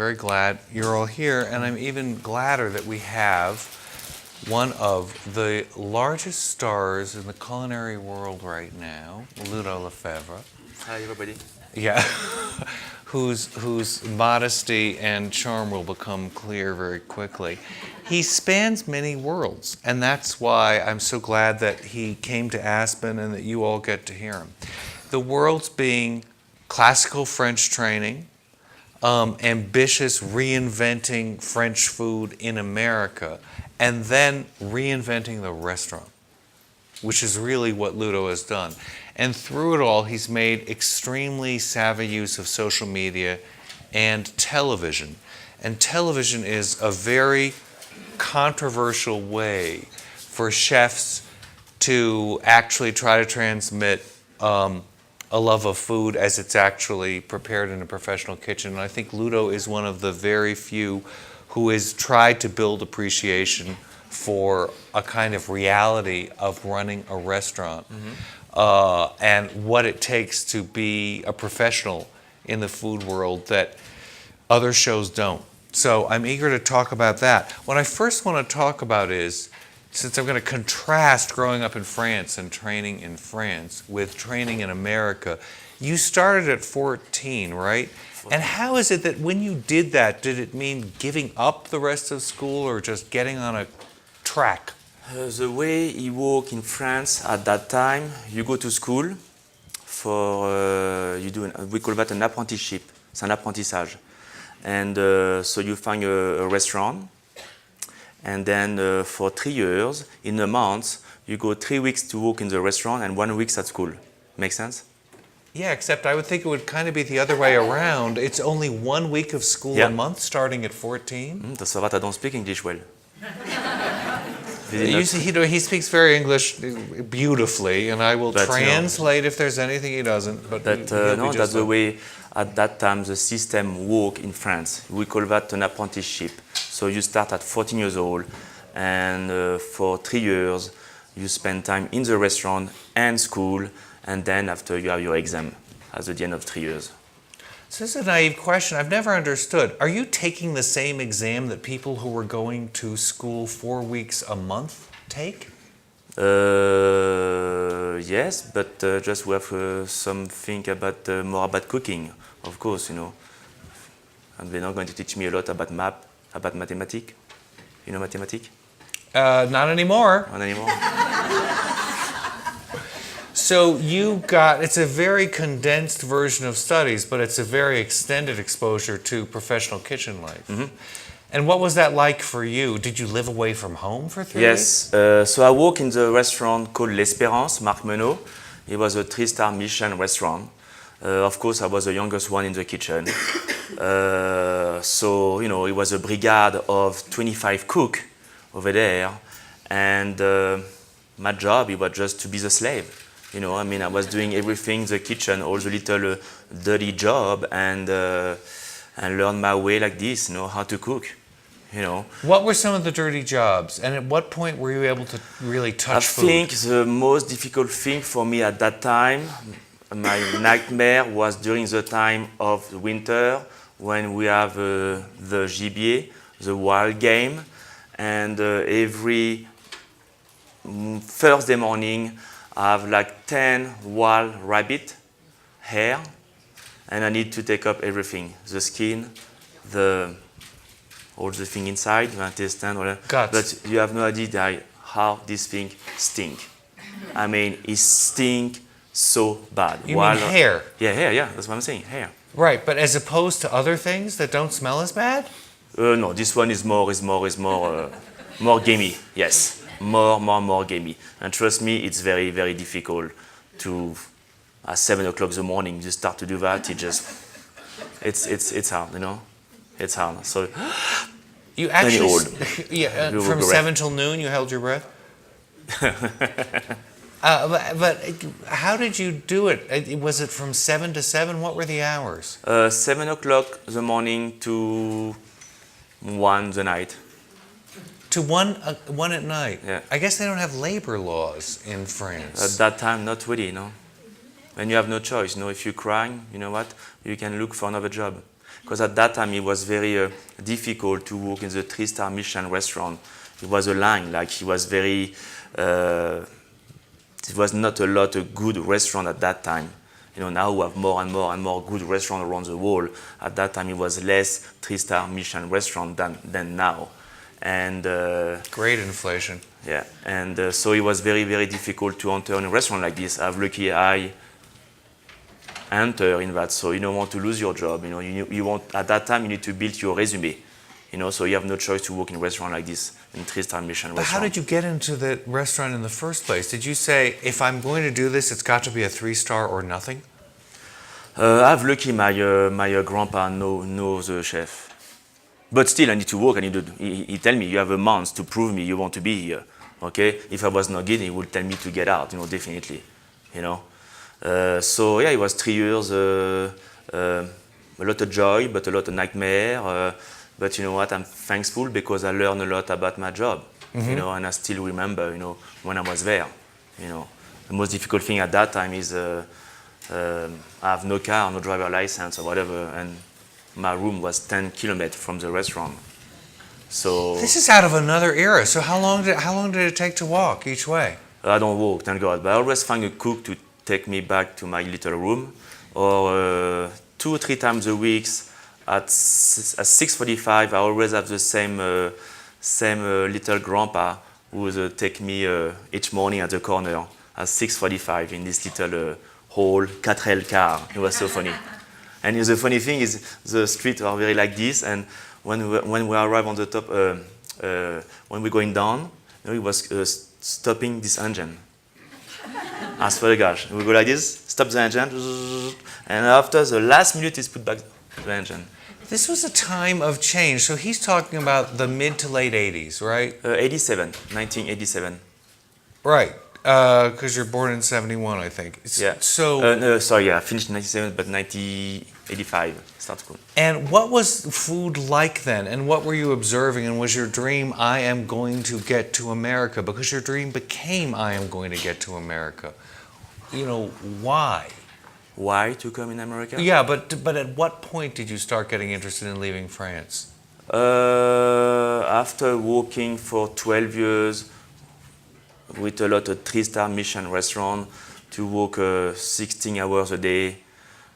Very glad you're all here, and I'm even gladder that we have one of the largest stars in the culinary world right now, Ludo Lefebvre. Hi, everybody. Yeah, whose modesty and charm will become clear very quickly. He spans many worlds, and that's why I'm so glad that he came to Aspen and that you all get to hear him. The worlds being classical French training, ambitious reinventing French food in America, and then reinventing the restaurant, which is really what Ludo has done. And through it all, he's made extremely savvy use of social media and television. And television is a very controversial way for chefs to actually try to transmit a love of food as it's actually prepared in a professional kitchen. And I think Ludo is one of the very few who has tried to build appreciation for a kind of reality of running a restaurant, and what it takes to be a professional in the food world that other shows don't. So I'm eager to talk about that. What I first want to talk about is, since I'm going to contrast growing up in France and training in France with training in America, you started at 14, right? 14. And how is it that when you did that, did it mean giving up the rest of school or just getting on a track? The way it worked in France at that time, you go to school for, we call that an apprenticeship, c'est un apprentissage. And so you find a restaurant, and then for 3 years, in a month, you go 3 weeks to work in the restaurant and 1 week at school. Make sense? Yeah, except I would think it would kind of be the other way around. It's only 1 week of school a month starting at 14. That's why I don't speak English well. You see, he speaks very English beautifully, and I will translate if there's anything he doesn't. But no, that's the way at that time the system worked in France. We call that an apprenticeship. So you start at 14 years old, and for 3 years you spend time in the restaurant and school, and then after you have your exam at the end of 3 years. So this is a naive question. I've never understood. Are you taking the same exam that people who were going to school 4 weeks a month take? Yes, but just we have something about more about cooking, of course, you know. And they're not going to teach me a lot about mathematics. You know mathematics? Not anymore. Not anymore. So you got, it's a very condensed version of studies, but it's a very extended exposure to professional kitchen life. And what was that like for you? Did you live away from home for 3 weeks? Yes. So I work in the restaurant called L'Espérance, Marc Menot. It was a 3-star Michelin restaurant. Of course, I was the youngest one in the kitchen. So, you know, it was a brigade of 25 cooks over there. And my job, it was just to be the slave. You know, I mean, I was doing everything in the kitchen, all the little dirty job, and learn my way like this, you know, how to cook, you know. What were some of the dirty jobs, and at what point were you able to really touch food? I think the most difficult thing for me at that time, my nightmare was during the time of the winter, when we have the gibier, the wild game, and every Thursday morning, I have like 10 wild rabbit hair, and I need to take up everything, the skin, all the thing inside, the intestine, whatever. But you have no idea how this thing stink. I mean, it stink so bad. You mean hair? Yeah, hair, yeah, that's what I'm saying, hair. Right, but as opposed to other things that don't smell as bad? No, this one is more gamey, yes. More gamey. And trust me, it's very, very difficult to, at 7 o'clock in the morning, you start to do that. It's hard, you know? It's hard. So, you actually, from 7 till noon, you held your breath? But how did you do it? Was it from 7 to 7? What were the hours? 7 o'clock in the morning to 1 the night. To 1 at night? Yeah. I guess they don't have labor laws in France. At that time, not really, no. And you have no choice. You know, if you're crying, you know what? You can look for another job. Because at that time it was very difficult to work in the 3-star Michelin restaurant. It was a line, like it was very, it was not a lot of good restaurant at that time. You know, now we have more and more and more good restaurants around the world. At that time, it was less 3-star Michelin restaurant than now. And great inflation. yeah, and so it was very, very difficult to enter in a restaurant like this. I'm lucky I enter in that, so you don't want to lose your job. You know, you want, at that time, you need to build your resume. You know, so you have no choice to work in a restaurant like this, in 3-star Michelin But restaurant. how did you get into the restaurant in the first place? Did you say, if I'm going to do this, it's got to be a 3-star or nothing? I've lucky my grandpa knows the chef. But still, I need to work. He tell me, you have a month to prove me you want to be here. Okay? If I was not good, he would tell me to get out, you know, definitely. You know? So yeah, it was 3 years, a lot of joy, but a lot of nightmare. But you know what? I'm thankful because I learned a lot about my job. You know, and I still remember, you know, when I was there. You know, the most difficult thing at that time is I have no car, no driver license or whatever, and my room was 10 kilometers from the restaurant. So This is out of another era. So how long did it take to walk each way? I don't walk, thank God, but I always find a cook to take me back to my little room, or 2 or 3 times a week at 6:45. I always have the same little grandpa who would take me each morning at the corner at 6:45 in this little hall, 4L car. It was so funny. And the funny thing is, the streets are very like this, and when we arrive on the top, when we're going down, you know, it was stopping this engine. I swear to gosh, we go like this, stop the engine, and after the last minute is put back the engine. This was a time of change. So he's talking about the mid to late 80s, right? 1987. Right. Because you're born in 71, I think. Yeah. So, No, sorry, yeah, I finished in 97, but 1985 start school. and what was food like then? And what were you observing? And was your dream, I am going to get to America? Because your dream became, I am going to get to America. You know, why? Why to come in America? Yeah, but at what point did you start getting interested in leaving France? After working for 12 years with a lot of 3-star Michelin restaurant, to work 16 hours a day,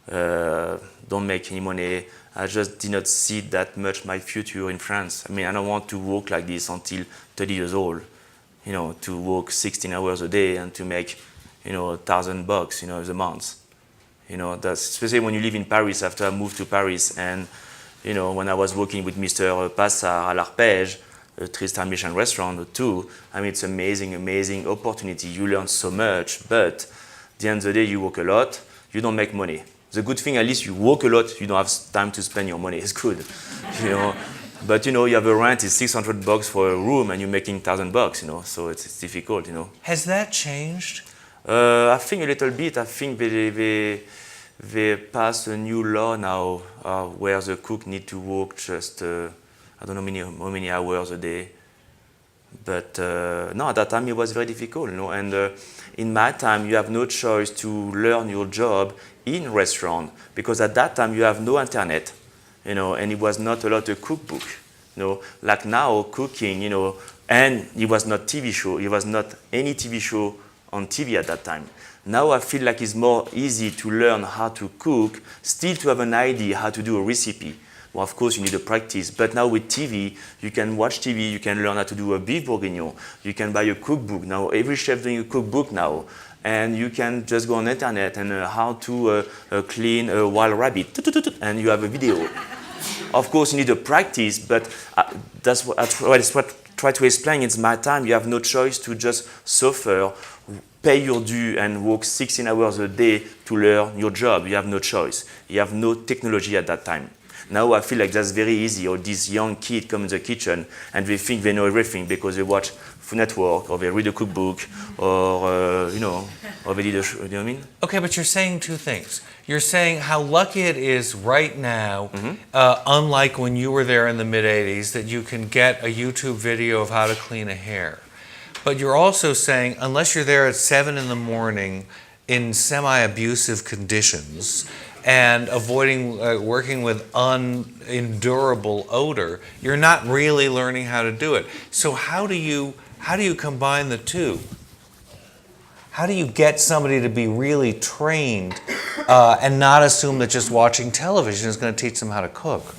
don't make any money. I just did not see that much my future in France. I mean, I don't want to work like this until 30 years old. You know, to work 16 hours a day and to make, you know, $1,000, you know, a month. You know, that's especially when you live in Paris. After I moved to Paris, and you know, when I was working with Mr. Passard à l'Arpège, a 3-star Michelin restaurant too. I mean, it's amazing opportunity. You learn so much, but at the end of the day, you work a lot. You don't make money. The good thing, at least, you work a lot. You don't have time to spend your money. It's good, you know. But you know, you have a rent is $600 for a room, and you're making $1,000. You know, so it's difficult. You know. Has that changed? I think a little bit. I think they passed a new law now where the cook need to work just I don't know how many hours a day. But no, at that time it was very difficult. You know? And in my time, you have no choice to learn your job in restaurant, because at that time you have no internet, you know, and it was not a lot of cookbook. You know, like now cooking, you know, and it was not TV show. It was not any TV show on TV at that time. Now I feel like it's more easy to learn how to cook, still to have an idea how to do a recipe. Well, of course, you need a practice, but now with TV, you can watch TV, you can learn how to do a beef bourguignon, you can buy a cookbook. Now, every chef doing a cookbook now, and you can just go on the internet and how to clean a wild rabbit, and you have a video. Of course, you need a practice, but that's what I try to explain. It's my time. You have no choice to just suffer, pay your due, and work 16 hours a day to learn your job. You have no choice. You have no technology at that time. Now I feel like that's very easy. Or these young kids come in the kitchen and they think they know everything because they watch Food Network or they read a cookbook or you know, or they did a show. You know what I mean? Okay, but you're saying two things. You're saying how lucky it is right now, unlike when you were there in the mid '80s, that you can get a YouTube video of how to clean a hair. But you're also saying unless you're there at 7 in the morning in semi-abusive conditions, and avoiding working with unendurable odor, you're not really learning how to do it. So how do you combine the two? How do you get somebody to be really trained and not assume that just watching television is going to teach them how to cook?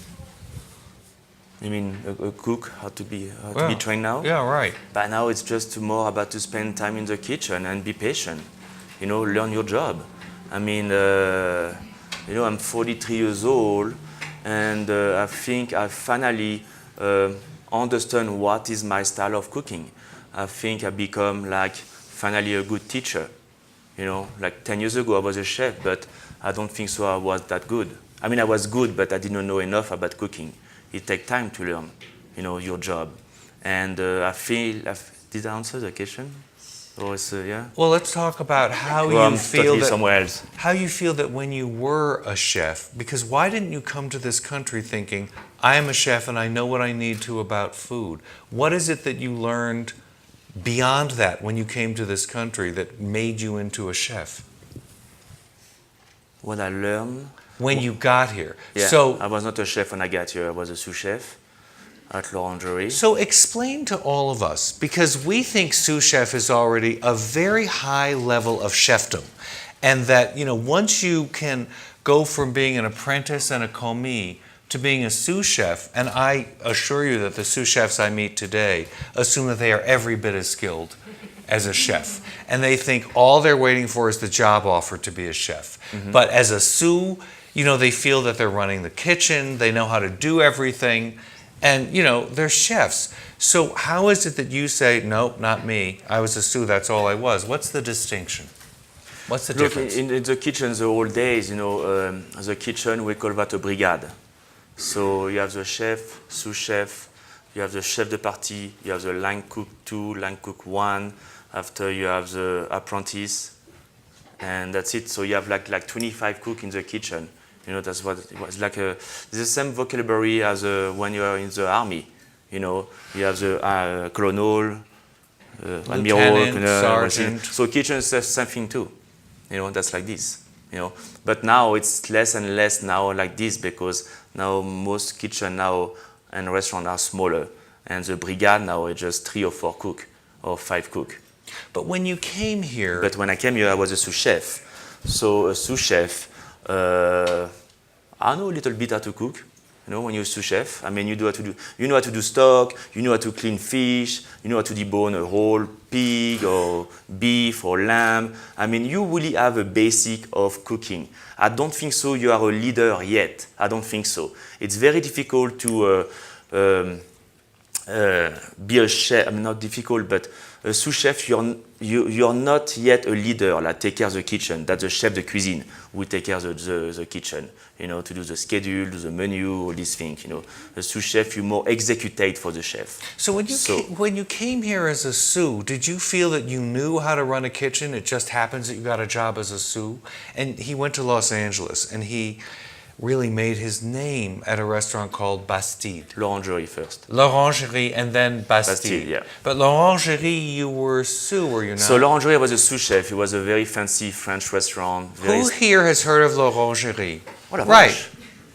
You mean a cook, how to be trained now? Yeah, right. But now it's just more about to spend time in the kitchen and be patient. You know, learn your job. I mean, you know, I'm 43 years old, and I think I finally understand what is my style of cooking. I think I become like finally a good teacher. You know, like 10 years ago I was a chef, but I don't think so I was that good. I mean, I was good, but I didn't know enough about cooking. It takes time to learn, you know, your job. And I feel, did I answer the question? Or is, yeah? Well, let's talk about how Well, you I'm feel totally that, somewhere else. how you feel that when you were a chef, because why didn't you come to this country thinking, I am a chef and I know what I need to about food? What is it that you learned beyond that when you came to this country that made you into a chef? What I learned? When you got here. Yeah, So, I was not a chef when I got here. I was a sous chef at l'Orangerie. so explain to all of us, because we think sous chef is already a very high level of chefdom, and that, you know, once you can go from being an apprentice and a commis to being a sous chef, and I assure you that the sous chefs I meet today assume that they are every bit as skilled as a chef, and they think all they're waiting for is the job offer to be a chef. But as a sous, you know, they feel that they're running the kitchen, they know how to do everything, and, you know, they're chefs. So how is it that you say, nope, not me, I was a sous, that's all I was? What's the distinction? What's the Look, difference? in the kitchen, the old days, you know, the kitchen, we call that a brigade. So you have the chef, sous chef, you have the chef de partie, you have the line cook 2, line cook 1, after you have the apprentice, and that's it. So you have like 25 cooks in the kitchen. You know, that's what it was like. It's the same vocabulary as when you are in the army. You know, you have the colonel, admiral, Lieutenant, sergeant. So kitchen is the same thing too. You know, that's like this. You know, but now it's less and less now like this, because now most kitchen now and restaurants are smaller, and the brigade now is just 3 or 4 cook or 5 cook. But when you came here, But when I came here, I was a sous chef. So a sous chef, I know a little bit how to cook. You know, when you're a sous chef, I mean, you know how to do stock, you know how to clean fish, you know how to debone a whole pig or beef or lamb. I mean, you really have a basic of cooking. I don't think so you are a leader yet. I don't think so. It's very difficult to be a chef. I mean, not difficult, but a sous chef, you're not yet a leader, like take care of the kitchen. That's the chef de cuisine who take care of the kitchen, you know, to do the schedule, do the menu, all these things, you know. A sous chef, you more executate for the chef. so when you came here as a sous, did you feel that you knew how to run a kitchen? It just happens that you got a job as a sous? And he went to Los Angeles, and he really made his name at a restaurant called Bastide. L'Orangerie first. L'Orangerie and then Bastide. Bastide, yeah. But L'Orangerie, you were sous, were you not? So L'Orangerie was a sous chef. It was a very fancy French restaurant. Who here has heard of L'Orangerie? Oh, la Right. vache.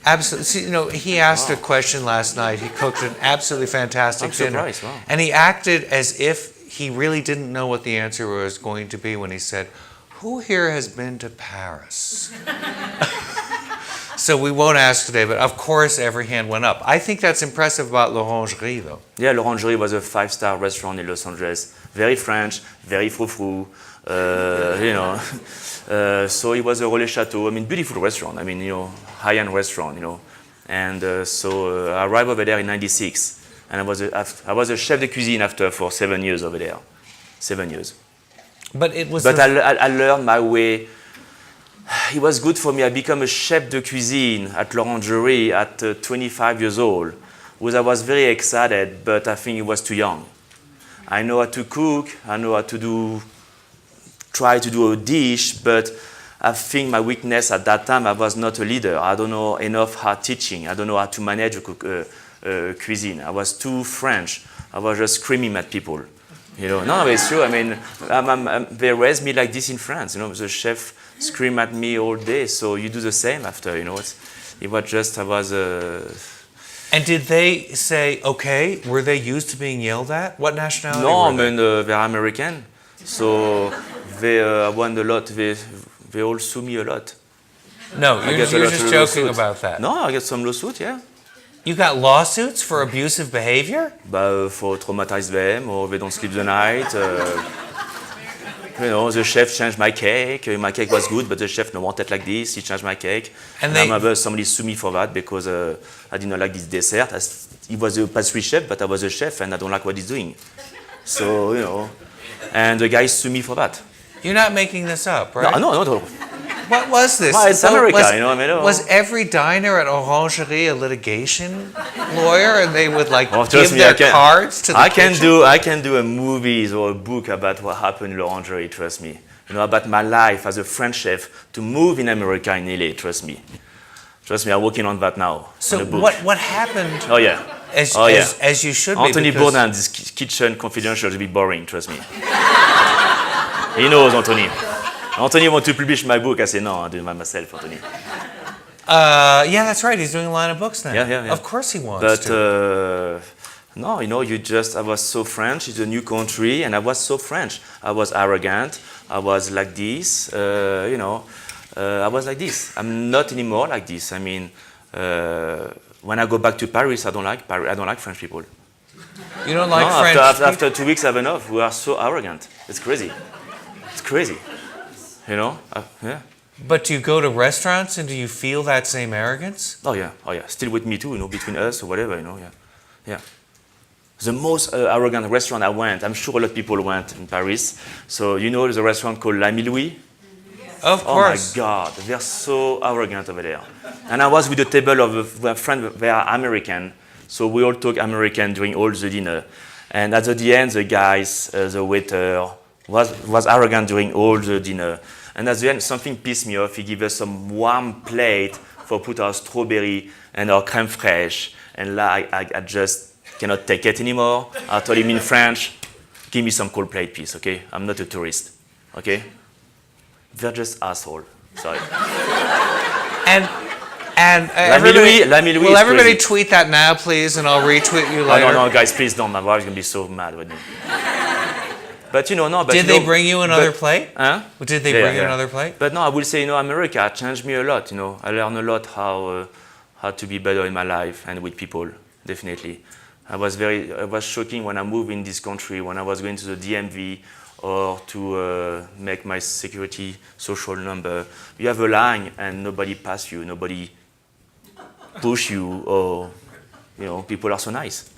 Absolutely. See, you know, he asked a question last night. He cooked an absolutely fantastic I'm dinner. surprised, wow. And he acted as if he really didn't know what the answer was going to be when he said, who here has been to Paris? So we won't ask today, but of course every hand went up. I think that's impressive about L'Orangerie, though. Yeah, L'Orangerie was a 5-star restaurant in Los Angeles. Very French, very frou-frou, you know. So it was a relais chateau. I mean, beautiful restaurant. I mean, you know, high-end restaurant, you know. And so I arrived over there in '96, and I was a chef de cuisine after for 7 years over there. 7 years. But it was. But I learned my way. It was good for me. I became a chef de cuisine at L'Orangerie at 25 years old, because I was very excited, but I think it was too young. I know how to cook, I know how to try to do a dish, but I think my weakness at that time, I was not a leader. I don't know enough how teaching. I don't know how to manage a cuisine. I was too French. I was just screaming at people. You know, no, it's true. I mean, they raised me like this in France. You know, the chef scream at me all day. So you do the same after, you know. It was just, I was... And did they say, okay, were they used to being yelled at? What nationality No, I were they? mean, they're American. So they won a lot. They all sue me a lot. No, I you're get a just lot of joking lawsuits. about that. No, I get some lawsuit, yeah. You got lawsuits for abusive behavior? For traumatize them, or they don't sleep the night. You know, the chef changed my cake. My cake was good, but the chef don't want it like this. He changed my cake. And I remember somebody sued me for that because I did not like this dessert. He was a pastry chef, but I was a chef, and I don't like what he's doing. So, you know, and the guy sued me for that. You're not making this up, right? No. What was this? Well, it's America, you know, I mean, Was every diner at Orangerie a litigation lawyer, and they would like Oh, give trust me, their cards to the kitchen? I can do a movie or a book about what happened in L'Orangerie, trust me. You know, about my life as a French chef to move in America in LA, trust me. Trust me, I'm working on that now. So on a book. what happened? Oh yeah. As you should Anthony be. because- Bourdain, this kitchen confidential will be boring, trust me. He knows, Anthony. Anthony wants to publish my book. I say, no, I'll do it by myself, Anthony. Yeah, that's right. He's doing a line of books now. Yeah. Of course he wants But to. no, you know, I was so French. It's a new country, and I was so French. I was arrogant. I was like this. You know, I was like this. I'm not anymore like this. I mean, when I go back to Paris, I don't like French people. You don't like No, French after 2 weeks, I have enough. We are so arrogant. It's crazy. It's crazy. You know? Yeah. But do you go to restaurants and do you feel that same arrogance? Oh yeah. Still with me too, you know, between us or whatever, you know, yeah. The most arrogant restaurant I went, I'm sure a lot of people went in Paris. So you know the restaurant called L'Ami Louis? Of Oh my course. God, they're so arrogant over there. And I was with a table of a friend, they are American. So we all talk American during all the dinner. And at the end, the guys, the waiter, was arrogant during all the dinner. And at the end, something pissed me off. He gave us some warm plate for put our strawberry and our crème fraîche. And I just cannot take it anymore. I told him in French, give me some cold plate, please, okay? I'm not a tourist, okay? They're just asshole. Sorry. And L'Ami Louis will is everybody crazy. tweet that now, please, and I'll retweet you Oh, later. no, guys, please don't. My wife's gonna be so mad with me. But you know, no. But Did you they know, bring you another plate? Huh? Did they Yeah, bring you yeah. another plate? But no, I will say, you know, America changed me a lot. You know, I learned a lot how to be better in my life and with people. Definitely, I was shocking when I moved in this country. When I was going to the DMV or to make my security social number, you have a line and nobody pass you, nobody push you, or you know, people are so nice.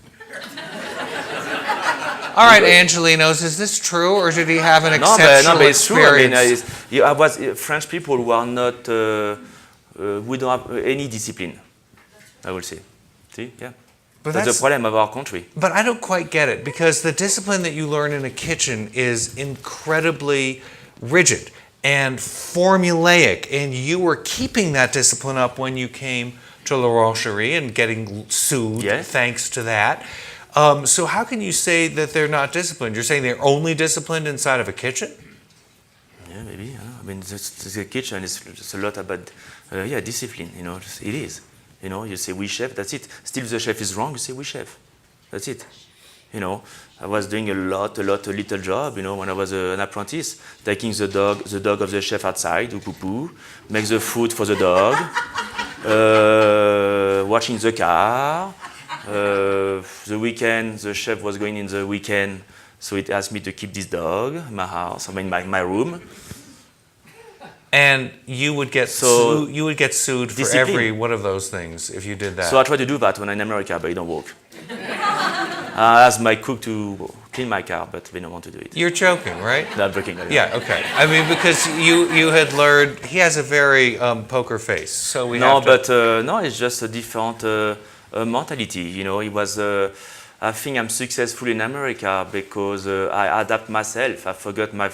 All right, Angelinos, is this true, or did he have an No, exceptional but it's true. I mean, experience? French people who are not, we don't have any discipline, I will say. See, yeah. But That's the problem of our country. But I don't quite get it, because the discipline that you learn in a kitchen is incredibly rigid and formulaic, and you were keeping that discipline up when you came to L'Orangerie and getting sued Yes. thanks to that. So how can you say that they're not disciplined? You're saying they're only disciplined inside of a kitchen? Yeah, maybe. I mean, the kitchen is just a lot about, discipline. You know, it is. You know, you say we chef, that's it. Still, the chef is wrong. You say we chef, that's it. You know, I was doing a little job. You know, when I was an apprentice, taking the dog of the chef outside, to poo-poo, make the food for the dog, washing the car. The weekend, the chef was going in the weekend, so it asked me to keep this dog in my house, I mean my room. And you would get sued for Discipline. every one of those things if you did that. So I try to do that when I'm in America, but it don't work. I asked my cook to clean my car, but they don't want to do it. You're joking, right? No, I'm joking. Yeah, okay. I mean, because you had learned, he has a very poker face, so we have to... No, it's just a different mentality. You know, it was. I think I'm successful in America because I adapt myself. I forgot my.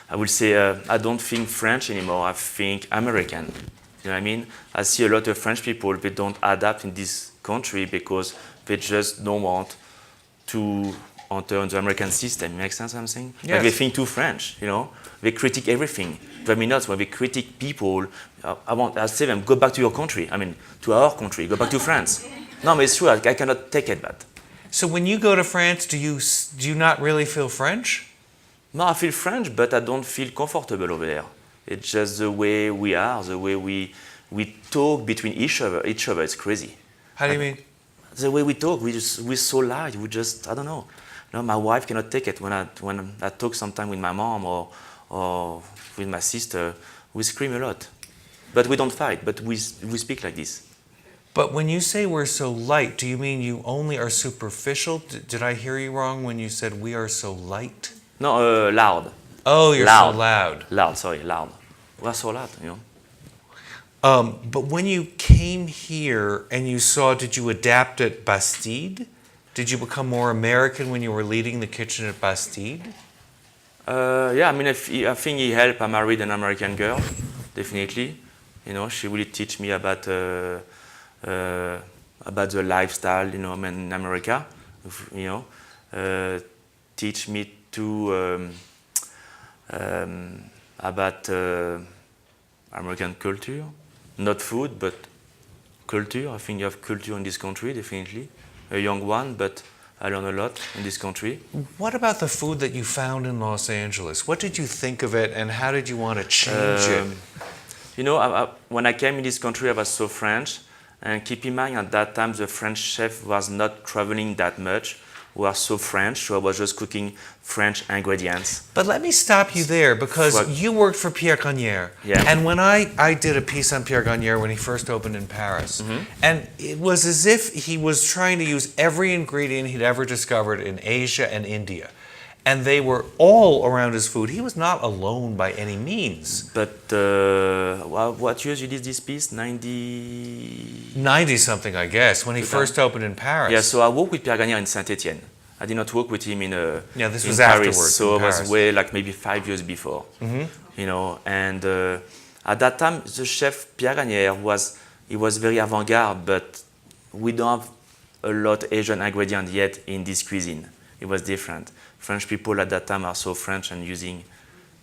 I will say I don't think French anymore. I think American. You know what I mean? I see a lot of French people. They don't adapt in this country because they just don't want to enter in the American system. Makes sense what I'm saying? Yes. Like they think too French, you know? They critique everything. Drive me nuts when they critique people. I say them, go back to your country. I mean, to our country, go back to France. No, but it's true, I cannot take it, that. So when you go to France, do you not really feel French? No, I feel French, but I don't feel comfortable over there. It's just the way we are, the way we talk between each other. It's crazy. How do you mean? The way we talk, we're so loud. We just, I don't know. You know, my wife cannot take it when I talk sometime with my mom or with my sister. We scream a lot, but we don't fight. But we speak like this. But when you say we're so light, do you mean you only are superficial? Did I hear you wrong when you said we are so light? No, loud. Oh, you're Loud. so loud. Loud, sorry, loud. We are so loud, you know. But when you came here and you saw, did you adapt at Bastide? Did you become more American when you were leading the kitchen at Bastide? Yeah, I mean, I think he helped. I married an American girl, definitely. You know, she really teach me about the lifestyle, you know, in America. You know, teach me to about American culture, not food, but culture. I think you have culture in this country, definitely. A young one, but I learned a lot in this country. What about the food that you found in Los Angeles? What did you think of it, and how did you want to change it? You know, when I came in this country, I was so French. And keep in mind, at that time, the French chef was not traveling that much. We are so French, so I was just cooking French ingredients. But let me stop you there, because What? you worked for Pierre Gagnaire. Yeah. And when I did a piece on Pierre Gagnaire when he first opened in Paris, and it was as if he was trying to use every ingredient he'd ever discovered in Asia and India. And they were all around his food. He was not alone by any means. But what years you did this piece? 90? 90-something, I guess, when he first opened in Paris. Yeah, so I worked with Pierre Gagnaire in Saint-Étienne. I did not work with him in Yeah, this in was Paris, afterwards, so in it was Paris. way like maybe 5 years before. You know, and at that time the chef Pierre Gagnaire was very avant-garde, but we don't have a lot Asian ingredient yet in this cuisine. It was different. French people at that time are so French and using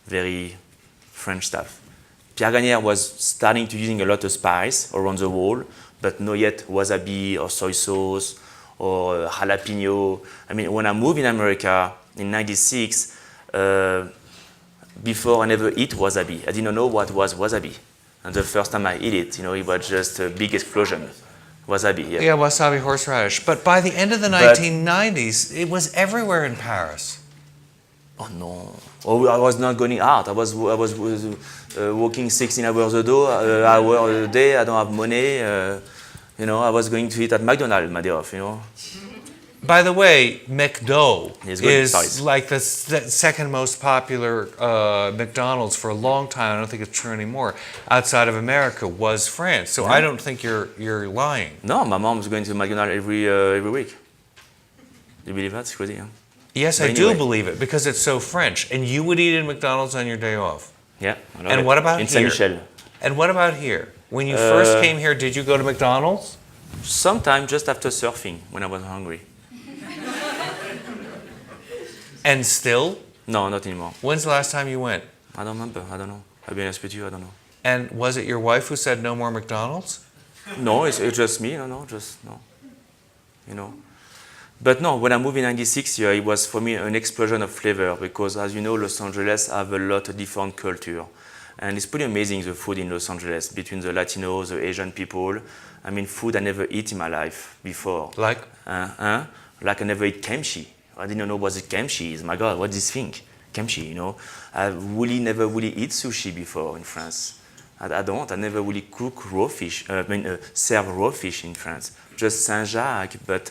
very French stuff. Pierre Gagnaire was starting to using a lot of spice around the world, but not yet wasabi or soy sauce or jalapeno. I mean, when I moved in America in '96, before I never eat wasabi. I didn't know what was wasabi. And the first time I eat it, you know, it was just a big explosion. Wasabi, yeah. Yeah, wasabi horseradish. But by the end of the 1990s, it was everywhere in Paris. Oh no! Oh, I was not going out. I was working 16 hours a day. I don't have money. You know, I was going to eat at McDonald's my day off. You know. By the way, McDo It's good. is Sorry. like the second most popular McDonald's for a long time. I don't think it's true anymore. Outside of America was France. So I don't think you're lying. No, my mom was going to McDonald's every week. Do you believe that? It's crazy, huh? Yes, But I do anyway. believe it because it's so French. And you would eat at McDonald's on your day off. Yeah. I love And it. what about in here? Saint-Michel? And what about here? When you first came here, did you go to McDonald's? Sometime just after surfing when I was hungry. And still? No, not anymore. When's the last time you went? I don't remember. I don't know. I'll be honest with you. I don't know. And was it your wife who said no more McDonald's? No, it's just me. No, just no. You know. But no, when I moved in '96 here, it was for me an explosion of flavor because, as you know, Los Angeles have a lot of different culture. And it's pretty amazing, the food in Los Angeles, between the Latinos, the Asian people. I mean, food I never eat in my life before. Like? Like I never eat kimchi. I didn't know what the kimchi is. My God, what is this thing? Kimchi, you know. I really never really eat sushi before in France. I don't. I never really cook raw fish. Serve raw fish in France. Just Saint-Jacques, but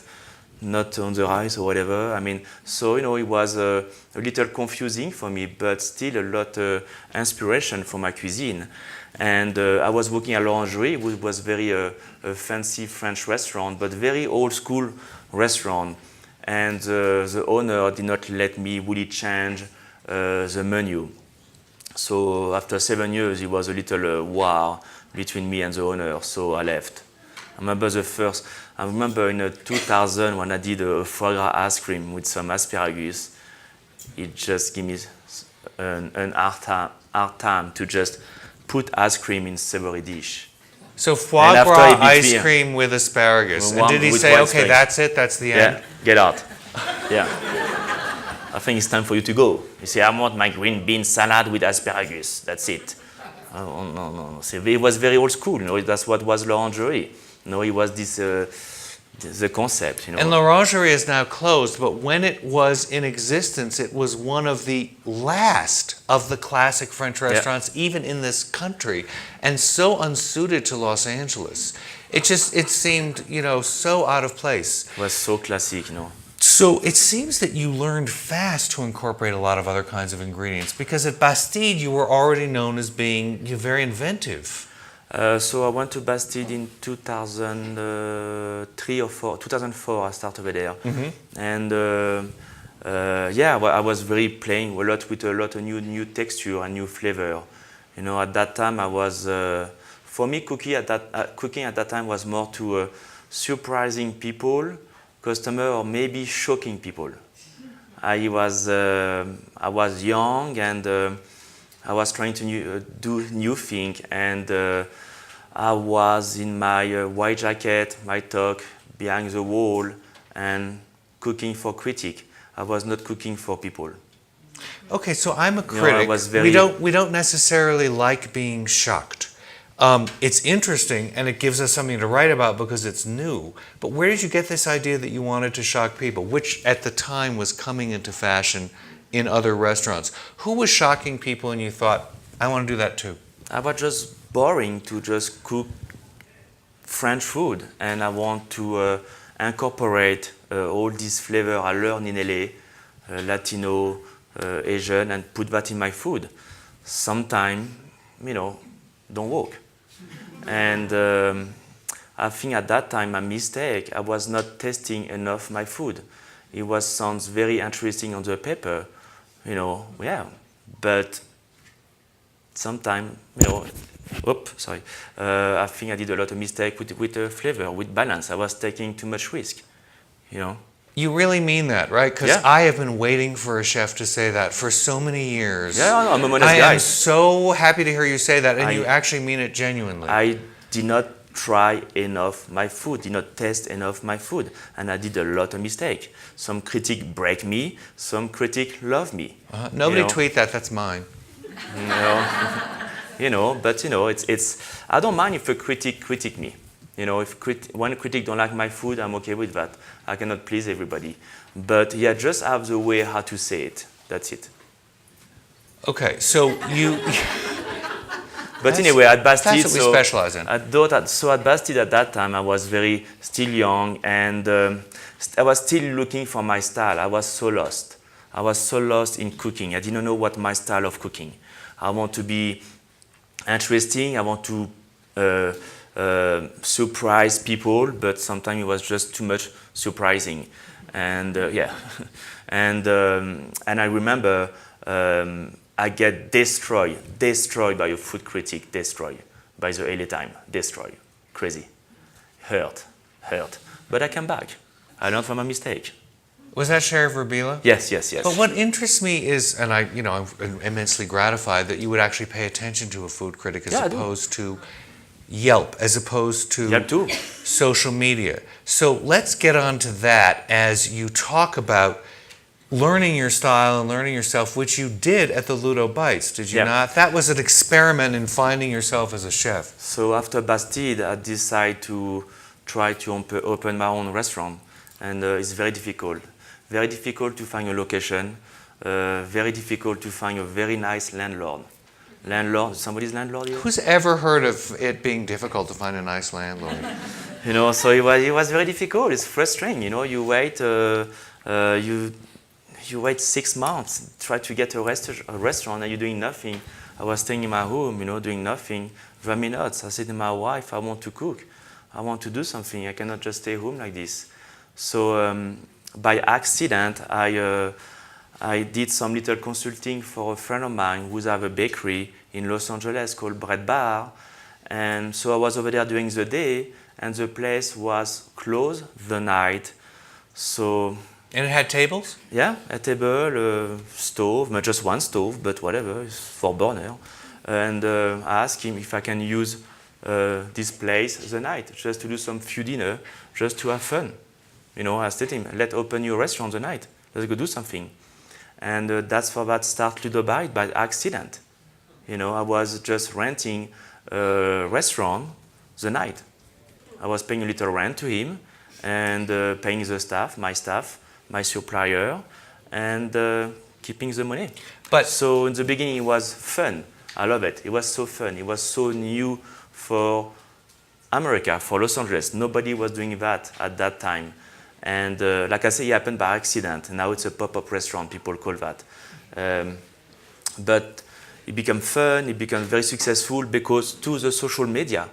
not on the rice or whatever. I mean, so, you know, it was a little confusing for me, but still a lot of inspiration for my cuisine. And I was working at L'Orangerie, which was very a fancy French restaurant, but very old school restaurant. And the owner did not let me really change the menu. So after 7 years, it was a little war between me and the owner, so I left. I remember in 2000 when I did a foie gras ice cream with some asparagus, it just gave me an hard time to just put ice cream in savory dish. So foie And after gras it beats ice me. cream with asparagus. And One did he with say, white okay, space. that's it, that's the end? Yeah, get out. Yeah. I think it's time for you to go. You say, I want my green bean salad with asparagus. That's it. Oh, no. See, it was very old school. That's what was l'orangerie. It was this the concept. And l'orangerie is now closed, but when it was in existence, it was one of the last of the classic French restaurants, even in this country, and so unsuited to Los Angeles. It seemed, so out of place. It was so classic, So it seems that you learned fast to incorporate a lot of other kinds of ingredients, because at Bastide you were already known as being very inventive. So I went to Bastide in 2003 or 2004. I started over there, and I was very playing a lot with a lot of new texture and new flavor. At that time I was, for me, cooking at that time was more to surprising people, customer, or maybe shocking people. I was young and I was trying to do new things, and I was in my white jacket, my talk behind the wall, and cooking for critic. I was not cooking for people. Okay, so I'm a critic. I was we don't necessarily like being shocked. It's interesting, and it gives us something to write about because it's new. But where did you get this idea that you wanted to shock people, which at the time was coming into fashion in other restaurants? Who was shocking people and you thought, I want to do that too? I was just boring to just cook French food, and I want to incorporate all this flavor I learned in LA, Latino, Asian, and put that in my food. Sometimes, don't work. And I think at that time, my mistake, I was not testing enough my food. It sounds very interesting on the paper, but sometimes, I think I did a lot of mistake with the flavor, with balance. I was taking too much risk, You really mean that, right? Because I have been waiting for a chef to say that for so many years. Yeah, I'm a honest guy. I am so happy to hear you say that, and you actually mean it genuinely. I did not try enough my food, did not test enough my food, and I did a lot of mistakes. Some critic break me, some critic love me. Nobody tweet that, that's mine. But it's. I don't mind if a critic me. If one critic don't like my food, I'm okay with that. I cannot please everybody. But just have the way how to say it. That's it. Okay, so you... But anyway, at Bastide... That's what we specialize in. So at Bastide at that time, I was still young, and I was still looking for my style. I was so lost. I was so lost in cooking. I didn't know what my style of cooking. I want to be interesting. I want to... surprise people, but sometimes it was just too much surprising, and and I remember I get destroyed by a food critic, destroyed by the LA Times, destroyed, crazy, hurt, but I came back. I learned from my mistake. Was that Sheriff Verbila? Yes. But what interests me is, and I'm immensely gratified that you would actually pay attention to a food critic as opposed to Yelp, as opposed to social media. So let's get on to that as you talk about learning your style and learning yourself, which you did at the Ludo Bites, did you not? That was an experiment in finding yourself as a chef. So after Bastide, I decided to try to open my own restaurant, and it's very difficult. Very difficult to find a location, very difficult to find a very nice landlord. Somebody's landlord here? Who's ever heard of it being difficult to find a nice landlord? So it was very difficult. It's frustrating. You wait, you wait 6 months, try to get a restaurant, and you're doing nothing. I was staying in my home, doing nothing. 20 minutes. I said to my wife, I want to cook. I want to do something. I cannot just stay home like this. So by accident, I did some little consulting for a friend of mine who has a bakery in Los Angeles called Bread Bar. And so I was over there during the day, and the place was closed the night. So And it had tables? yeah, a table, stove, not just one stove, but whatever, it's for burner. And I asked him if I can use this place the night, just to do some few dinner, just to have fun. You know, I said to him, let's open your restaurant the night. Let's go do something. And that's for that start Ludobite by accident. You know, I was just renting a restaurant the night. I was paying a little rent to him and paying the staff, my supplier, and keeping the money. But So in the beginning, it was fun. I love it. It was so fun. It was so new for America, for Los Angeles. Nobody was doing that at that time. And like I say, it happened by accident. Now it's a pop-up restaurant, people call that. But it became fun, it became very successful because to the social media.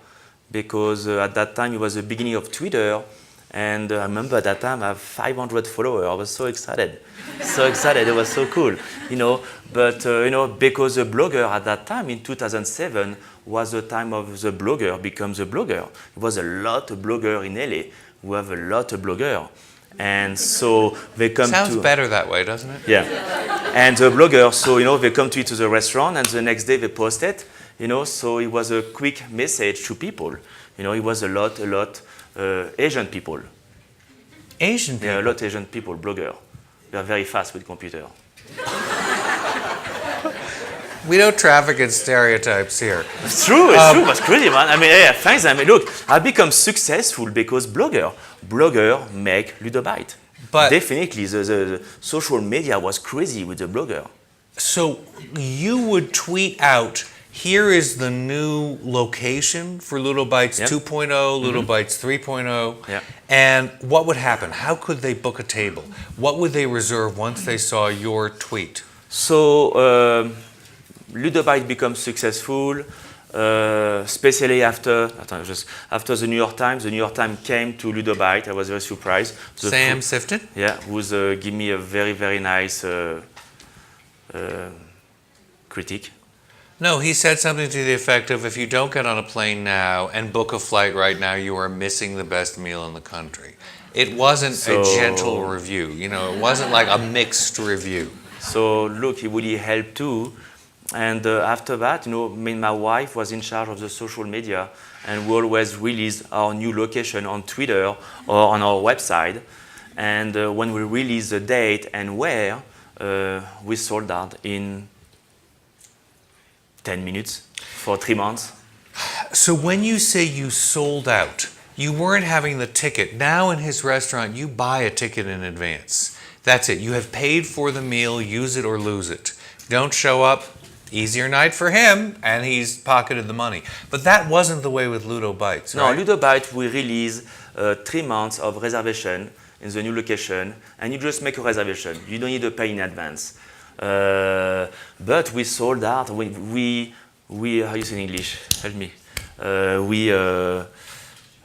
Because at that time, it was the beginning of Twitter. And I remember at that time I have 500 followers. I was so excited, so excited. It was so cool, you know. But you know, because the blogger at that time in 2007 was the time of the blogger becomes a blogger. It was a lot of blogger in LA. We have a lot of blogger, and so they come sounds to better that way, doesn't it? yeah. And the blogger, so you know, they come to eat to the restaurant, and the next day they post it. You know, so it was a quick message to people. You know, it was a lot. Asian people. Asian people. Yeah, a lot of Asian people, blogger. They are very fast with computer. We don't traffic in stereotypes here. It's true, it's crazy, man. I mean, yeah, thanks. I mean, look, I become successful because blogger make Ludobite. But definitely, the social media was crazy with the blogger. so you would tweet out, here is the new location for Ludobites Yep. 2.0, Ludobites 3.0. Yeah. And what would happen? How could they book a table? What would they reserve once they saw your tweet? So Ludobite becomes successful, especially after the New York Times. The New York Times came to Ludobite. I was very surprised. Sam Sifton? Yeah, who's give me a very, very nice critic. No, he said something to the effect of, if you don't get on a plane now and book a flight right now, you are missing the best meal in the country. It wasn't a gentle review, you know, it wasn't like a mixed review. So look, it really helped too. And after that, you know, me and my wife was in charge of the social media, and we always release our new location on Twitter or on our website. And when we release the date and where, we sold out in 10 minutes for 3 months. So when you say you sold out, you weren't having the ticket. Now in his restaurant, you buy a ticket in advance. That's it. You have paid for the meal, use it or lose it. Don't show up, easier night for him, and he's pocketed the money. But that wasn't the way with Ludobites, right? No, Ludobite, we release 3 months of reservation in the new location, and you just make a reservation. You don't need to pay in advance. But we sold out. We how you say in English? Help me.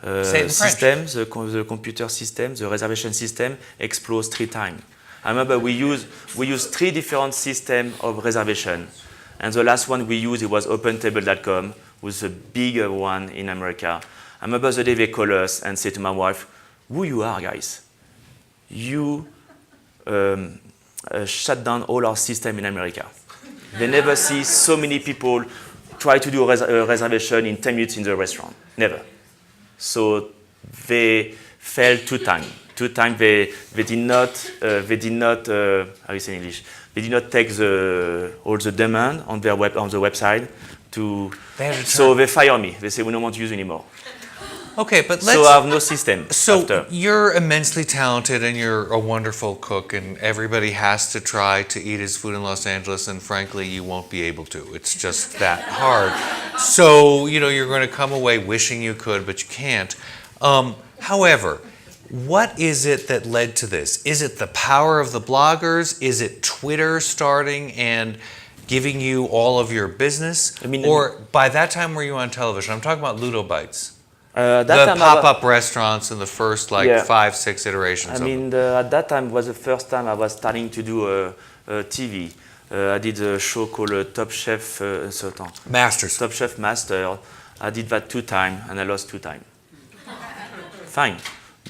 Say it in System, the computer system, the reservation system explodes 3 times. I remember we use 3 different systems of reservation, and the last one we used, it was OpenTable.com, was the bigger one in America. I remember the day they called us and said to my wife, "Who you are, guys? You shut down all our system in America. They never see so many people try to do a reservation in 10 minutes in the restaurant. Never. So they failed 2 times. 2 times they did not how you say in English? They did not take all the demand on their on the website to. So they fire me. They say we don't want to use anymore. Okay, but let's. So I have no system. So after. you're immensely talented and you're a wonderful cook, and everybody has to try to eat his food in Los Angeles, and frankly, you won't be able to. It's just that hard. So, you know, you're going to come away wishing you could, but you can't. However, what is it that led to this? Is it the power of the bloggers? Is it Twitter starting and giving you all of your business? Or by that time, were you on television? I'm talking about Ludobites. The pop-up restaurants in the first 5, 6 iterations. At that time was the first time I was starting to do TV. I did a show called Top Chef Masters. Top Chef Master. I did that 2 times and I lost 2 times. fine.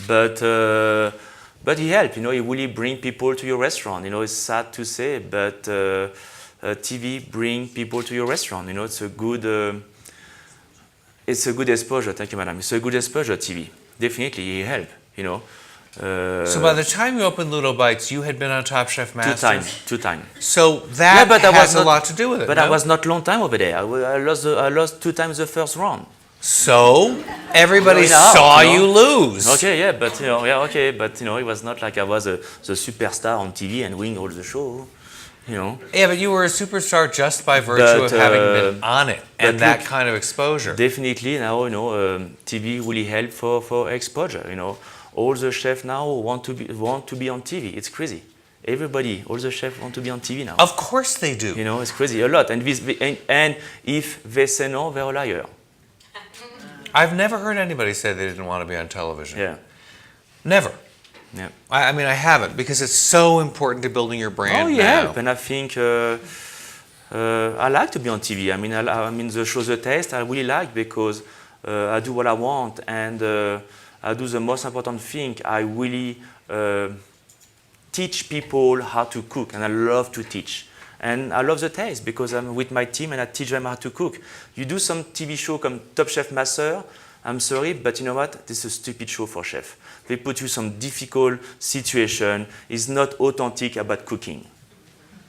But he helped, he really bring people to your restaurant. It's sad to say, but TV bring people to your restaurant. It's a good exposure. Thank you, madam. It's a good exposure, TV. Definitely, he helped, So by the time you opened Ludo Bites, you had been on Top Chef Masters? Two times. So that but I was has a not- lot to do with it, But no? I was not long time over there. I lost 2 times the first round. So everybody Going out, saw you lose. Okay, yeah, but it was not like I was the superstar on TV and winning all the show. Yeah, but you were a superstar just by virtue of having been on it and but that look, kind of exposure. Definitely now, TV really help for exposure. All the chefs now want to be on TV. It's crazy. All the chefs want to be on TV now. Of course they do. It's crazy a lot. And if they say no, they're a liar. I've never heard anybody say they didn't want to be on television. Yeah. Never. Yeah. I mean, I haven't, because it's so important to building your brand now. And I think I like to be on TV. I mean, the show The Taste I really like because I do what I want and I do the most important thing. I really teach people how to cook, and I love to teach. And I love The Taste because I'm with my team and I teach them how to cook. You do some TV show comme Top Chef Master, I'm sorry, but you know what? This is a stupid show for chef. They put you some difficult situation. It's not authentic about cooking.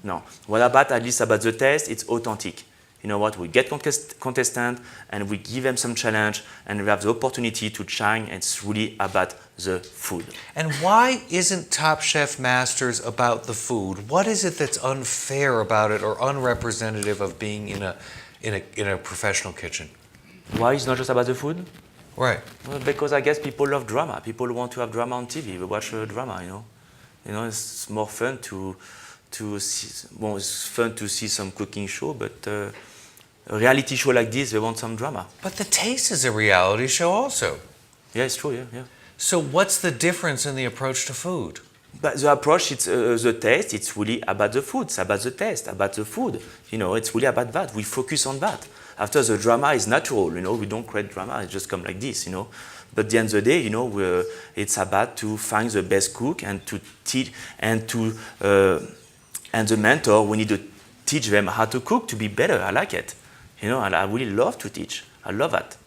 No. What about, at least about The Taste, it's authentic. You know what? We get contestant and we give them some challenge and we have the opportunity to shine, and it's really about the food. And why isn't Top Chef Masters about the food? What is it that's unfair about it or unrepresentative of being in a professional kitchen? Why it's not just about the food? Right. Well, because I guess people love drama. People want to have drama on TV. They watch drama, it's more fun to see. Well, it's fun to see some cooking show, but a reality show like this, they want some drama. But The Taste is a reality show also. Yeah, it's true. Yeah. So what's the difference in the approach to food? But the approach, it's the taste. It's really about the food. It's about the taste, about the food. It's really about that. We focus on that. After, the drama is natural. We don't create drama. It just come like this. But at the end of the day, it's about to find the best cook and to teach and the mentor. We need to teach them how to cook to be better. I like it. And I really love to teach. I love that.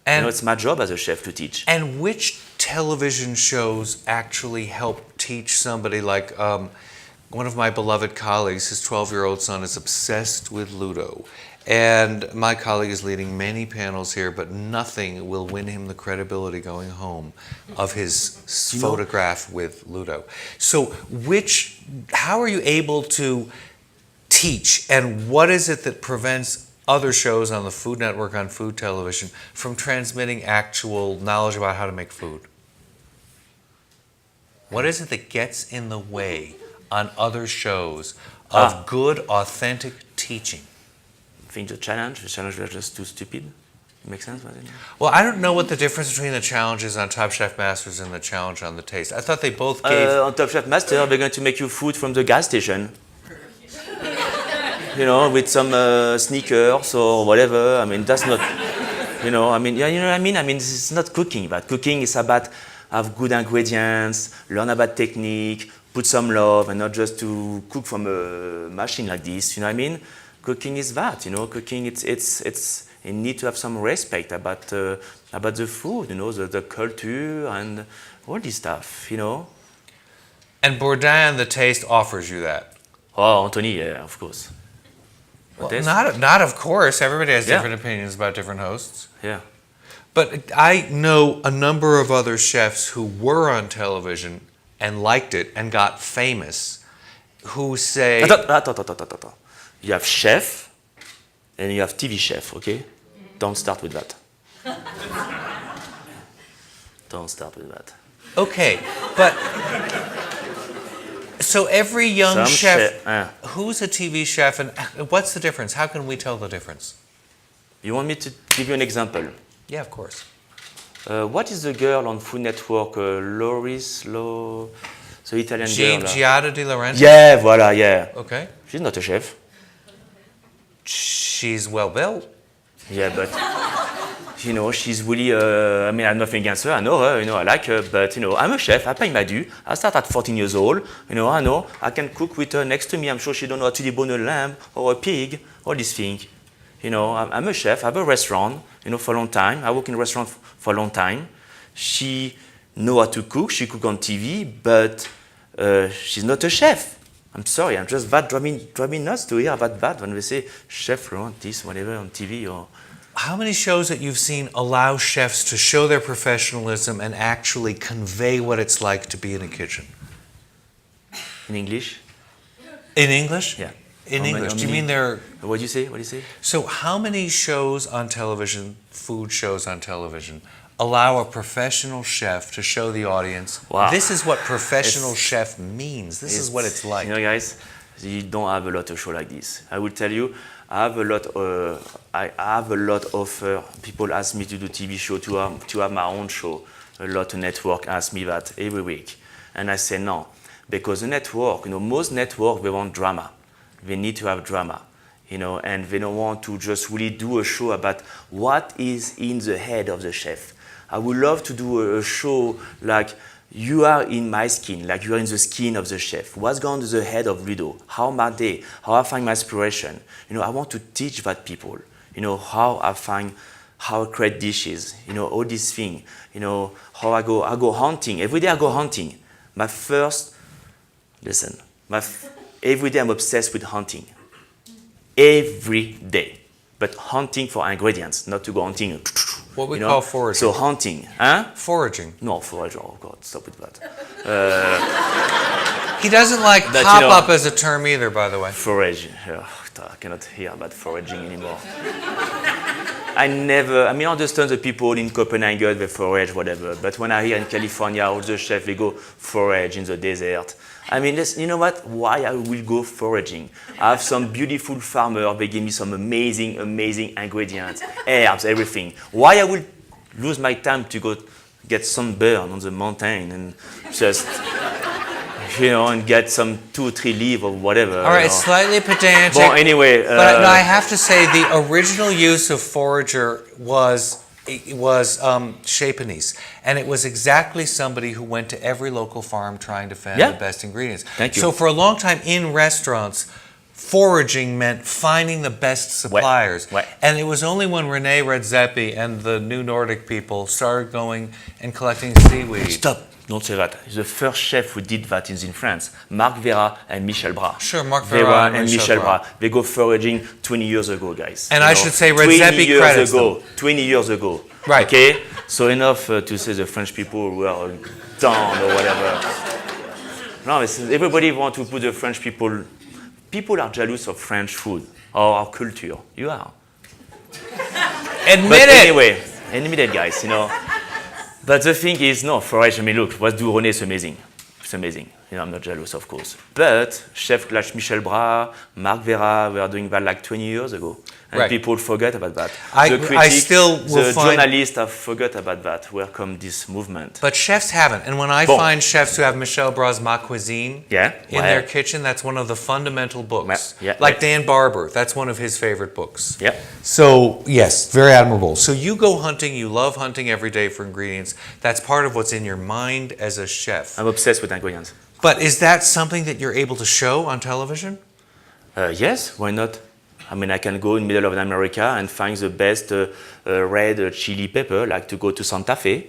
And it's my job as a chef to teach. And which television shows actually help teach somebody like one of my beloved colleagues, his 12-year-old son is obsessed with Ludo. And my colleague is leading many panels here, but nothing will win him the credibility going home of his photograph with Ludo. So how are you able to teach, and what is it that prevents other shows on the Food Network, on food television, from transmitting actual knowledge about how to make food? What is it that gets in the way on other shows of good, authentic teaching? I think the challenge was just too stupid. Makes sense? Well, I don't know what the difference between the challenges on Top Chef Masters and the challenge on The Taste. I thought they both gave... On Top Chef Master, they're going to make you food from the gas station. With some sneakers or whatever. I mean, that's not... you know what I mean? I mean, it's not cooking. But cooking is about have good ingredients, learn about technique, put some love, and not just to cook from a machine like this. You know what I mean? Cooking is that. Cooking you need to have some respect about the food. The culture and all this stuff. And Bourdain, The Taste, offers you that. Oh, Anthony, yeah, of course. Well, not of course. Everybody has different opinions about different hosts. Yeah. But I know a number of other chefs who were on television and liked it and got famous, who say... You have chef and you have TV chef, okay? Don't start with that. Don't start with that. Okay, but... So every young chef, who's a TV chef, and what's the difference? How can we tell the difference? You want me to give you an example? Yeah, of course. What is the girl on Food Network? The Italian girl. Giada Di Laurenti? Yeah, voilà, yeah. Okay. She's not a chef. She's well built. Yeah, but You know, she's really, I mean, I have nothing against her. I know her, you know, I like her, but, you know, I'm a chef. I pay my due. I start at 14 years old. You know, I can cook with her next to me. I'm sure she don't know how to debone a lamb or a pig, all these things. You know, I'm a chef. I have a restaurant, you know, for a long time. I work in a restaurant for a long time. She know how to cook. She cook on TV, but she's not a chef. I'm sorry. I'm just that drive me nuts to hear about that when they say chef Laurent, this, whatever, on TV or... How many shows that you've seen allow chefs to show their professionalism and actually convey what it's like to be in a kitchen? In English? In English? Yeah. In English. Do you mean they're... What do you say? What do you say? So how many shows on television, food shows on television, allow a professional chef to show the audience, wow, this is what professional chef means. This is what it's like. You know, guys, you don't have a lot of shows like this. I will tell you, I have a lot of people ask me to do TV show, to have my own show. A lot of network ask me that every week. And I say no, because the network, you know, most network, they want drama. They need to have drama, you know, and they don't want to just really do a show about what is in the head of the chef. I would love to do a show like you are in my skin, like you are in the skin of the chef. What's going on the head of Ludo? How am I there? How I find my inspiration? You know, I want to teach that people, you know, how I create dishes, you know, all these things, you know, how I go hunting. Every day I go hunting. Every day I'm obsessed with hunting. Every day. But hunting for ingredients, not to go hunting. What we call foraging. So hunting. Huh? Foraging. No, foraging. Oh, God, stop with that. He doesn't like But, pop you know, up as a term either, by the way. Foraging. Oh, I cannot hear about foraging anymore. I understand the people in Copenhagen, they forage, whatever. But when I hear in California, all the chefs, they go forage in the desert. I mean, you know what? Why I will go foraging? I have some beautiful farmer. They give me some amazing ingredients, herbs, everything. Why I will lose my time to go get sunburn on the mountain and just, you know, and get some 2 or 3 leaves or whatever. All right, it's slightly pedantic. Well, anyway. But no, I have to say the original use of forager was Japanese, and it was exactly somebody who went to every local farm trying to find the best ingredients. Thank you. So for a long time in restaurants, foraging meant finding the best suppliers. Ouais. And it was only when René Redzepi and the New Nordic people started going and collecting seaweed. Stop. Don't say that. The first chef who did that is in France, Marc Vera and Michel Bras. Sure, Marc Vera and Michel Bras. They go foraging 20 years ago, guys. And I should say Redzepi credits them. 20 years ago. Right. Okay? So enough to say the French people were down or whatever. No, everybody wants to put the French people... People are jealous of French food or our culture. You are. Admit it! Admit it, guys, you know. But the thing is, no, forage, I mean, look, what do René is amazing. It's amazing. You know, I'm not jealous, of course. But chefs like Michel Bras, Marc Vera, we are doing that like 20 years ago. And people forget about that. The journalists have forgot about that. Where come this movement? But chefs haven't. And when I find chefs who have Michel Bras' Ma Cuisine in their kitchen, that's one of the fundamental books. Like Dan Barber, that's one of his favorite books. Yeah. So, yes, very admirable. So you go hunting, you love hunting every day for ingredients. That's part of what's in your mind as a chef. I'm obsessed with ingredients. But is that something that you're able to show on television? Yes, why not? I mean, I can go in the middle of America and find the best red chili pepper, like to go to Santa Fe.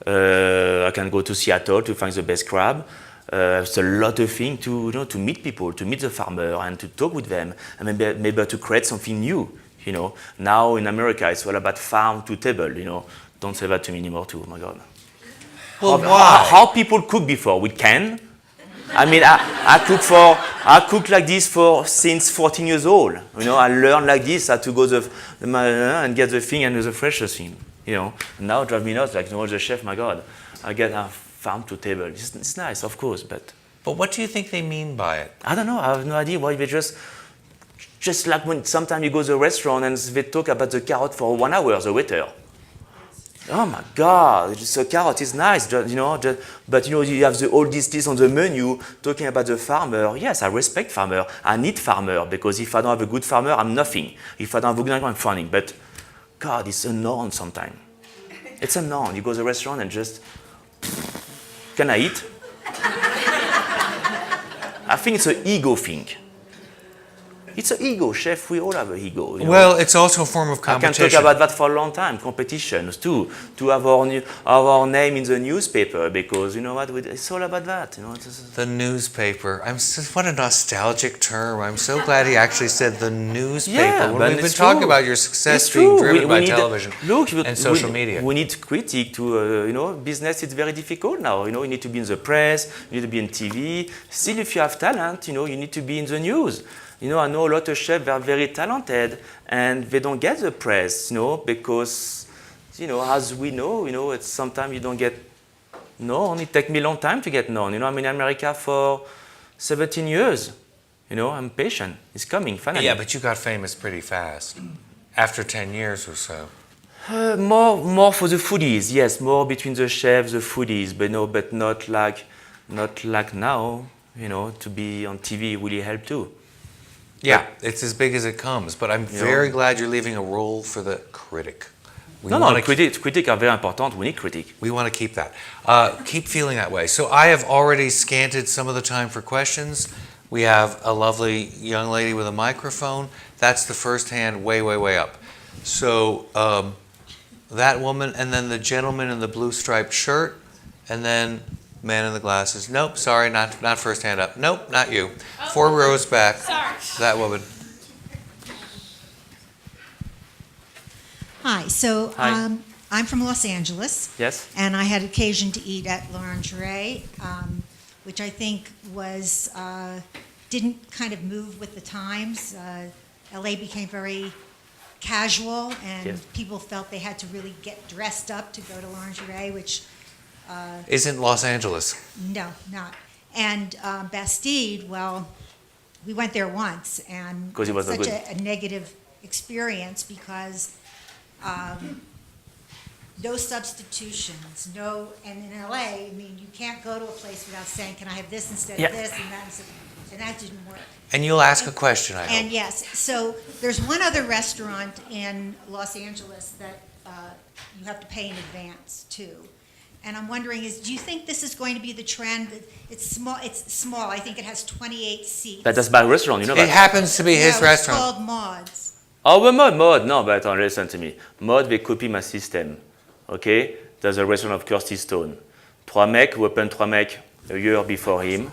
I can go to Seattle to find the best crab. It's a lot of things to meet people, to meet the farmer and to talk with them, and maybe to create something new. You know, now in America, it's all about farm to table. You know, don't say that to me anymore, too. Oh my God. Well, why? How people cook before with can. I mean, I cook like this since 14 years old. You know, I learned like this how to go and get the thing and the freshest thing. You know, now it drives me nuts. Like, you know, the chef, my God, I get a farm to table. It's nice, of course, but what do you think they mean by it? I don't know. I have no idea why they just like when sometimes you go to a restaurant and they talk about the carrot for 1 hour, the waiter. Oh my God, the carrot is nice, but you know, you have all these things on the menu talking about the farmer. Yes, I respect farmer. I need farmer because if I don't have a good farmer, I'm nothing. If I don't have a good farmer, I'm farming. But God, it's unknown sometimes. It's unknown. You go to the restaurant and just, can I eat? I think it's an ego thing. It's an ego, chef. We all have an ego. You know? Well, it's also a form of competition. I can talk about that for a long time. Competitions too, to have our name in the newspaper, because you know what? It's all about that. You know, the newspaper. What a nostalgic term. I'm so glad he actually said the newspaper. Yeah, when but we've been it's talking true. about your success It's being true. driven by need television and social we, media. We need critic to, you know, business is very difficult now. You know, you need to be in the press, you need to be in TV. Still, if you have talent, you know, you need to be in the news. You know, I know a lot of chefs are very talented and they don't get the press, you know, because, you know, as we know, you know, it's sometimes you don't get known. It takes me a long time to get known. You know, I'm in America for 17 years. You know, I'm patient. It's coming, finally. Yeah, but you got famous pretty fast, after 10 years or so. More for the foodies, yes, more between the chefs, the foodies, but no, but not like now. You know, to be on TV really helped too. Yeah, it's as big as it comes, but I'm very glad you're leaving a role for the critic. Critics are very important. We need critic. We want to keep that. Keep feeling that way. So I have already scanted some of the time for questions. We have a lovely young lady with a microphone. That's the first hand way, way, way up. So that woman, and then the gentleman in the blue striped shirt, and then man in the glasses. Nope, sorry, not first hand up. Nope, not you. 4 rows back. Sorry. That woman. Hi, so Hi. I'm from Los Angeles. Yes. And I had occasion to eat at L'Orangerie, which I think was, didn't kind of move with the times. LA became very casual, and Yes. people felt they had to really get dressed up to go to L'Orangerie, which Isn't Los Angeles. no, not. And Bastide, well, we went there once, and 'Cause it was such good. a negative experience because no substitutions, and in LA, I mean, you can't go to a place without saying, can I have this instead Yeah. of this, and that didn't work. And you'll ask a question, I And hope. yes, so there's one other restaurant in Los Angeles that you have to pay in advance too. And I'm wondering do you think this is going to be the trend? It's small, I think it has 28 seats. That's my restaurant, you know It that. happens to be his It's restaurant. called Maud's. Oh, but Mode, no, but listen to me. Mode, they copy my system, okay? There's a restaurant of Kirsty Stone. Trois Mecs, we opened Trois Mecs a year before him.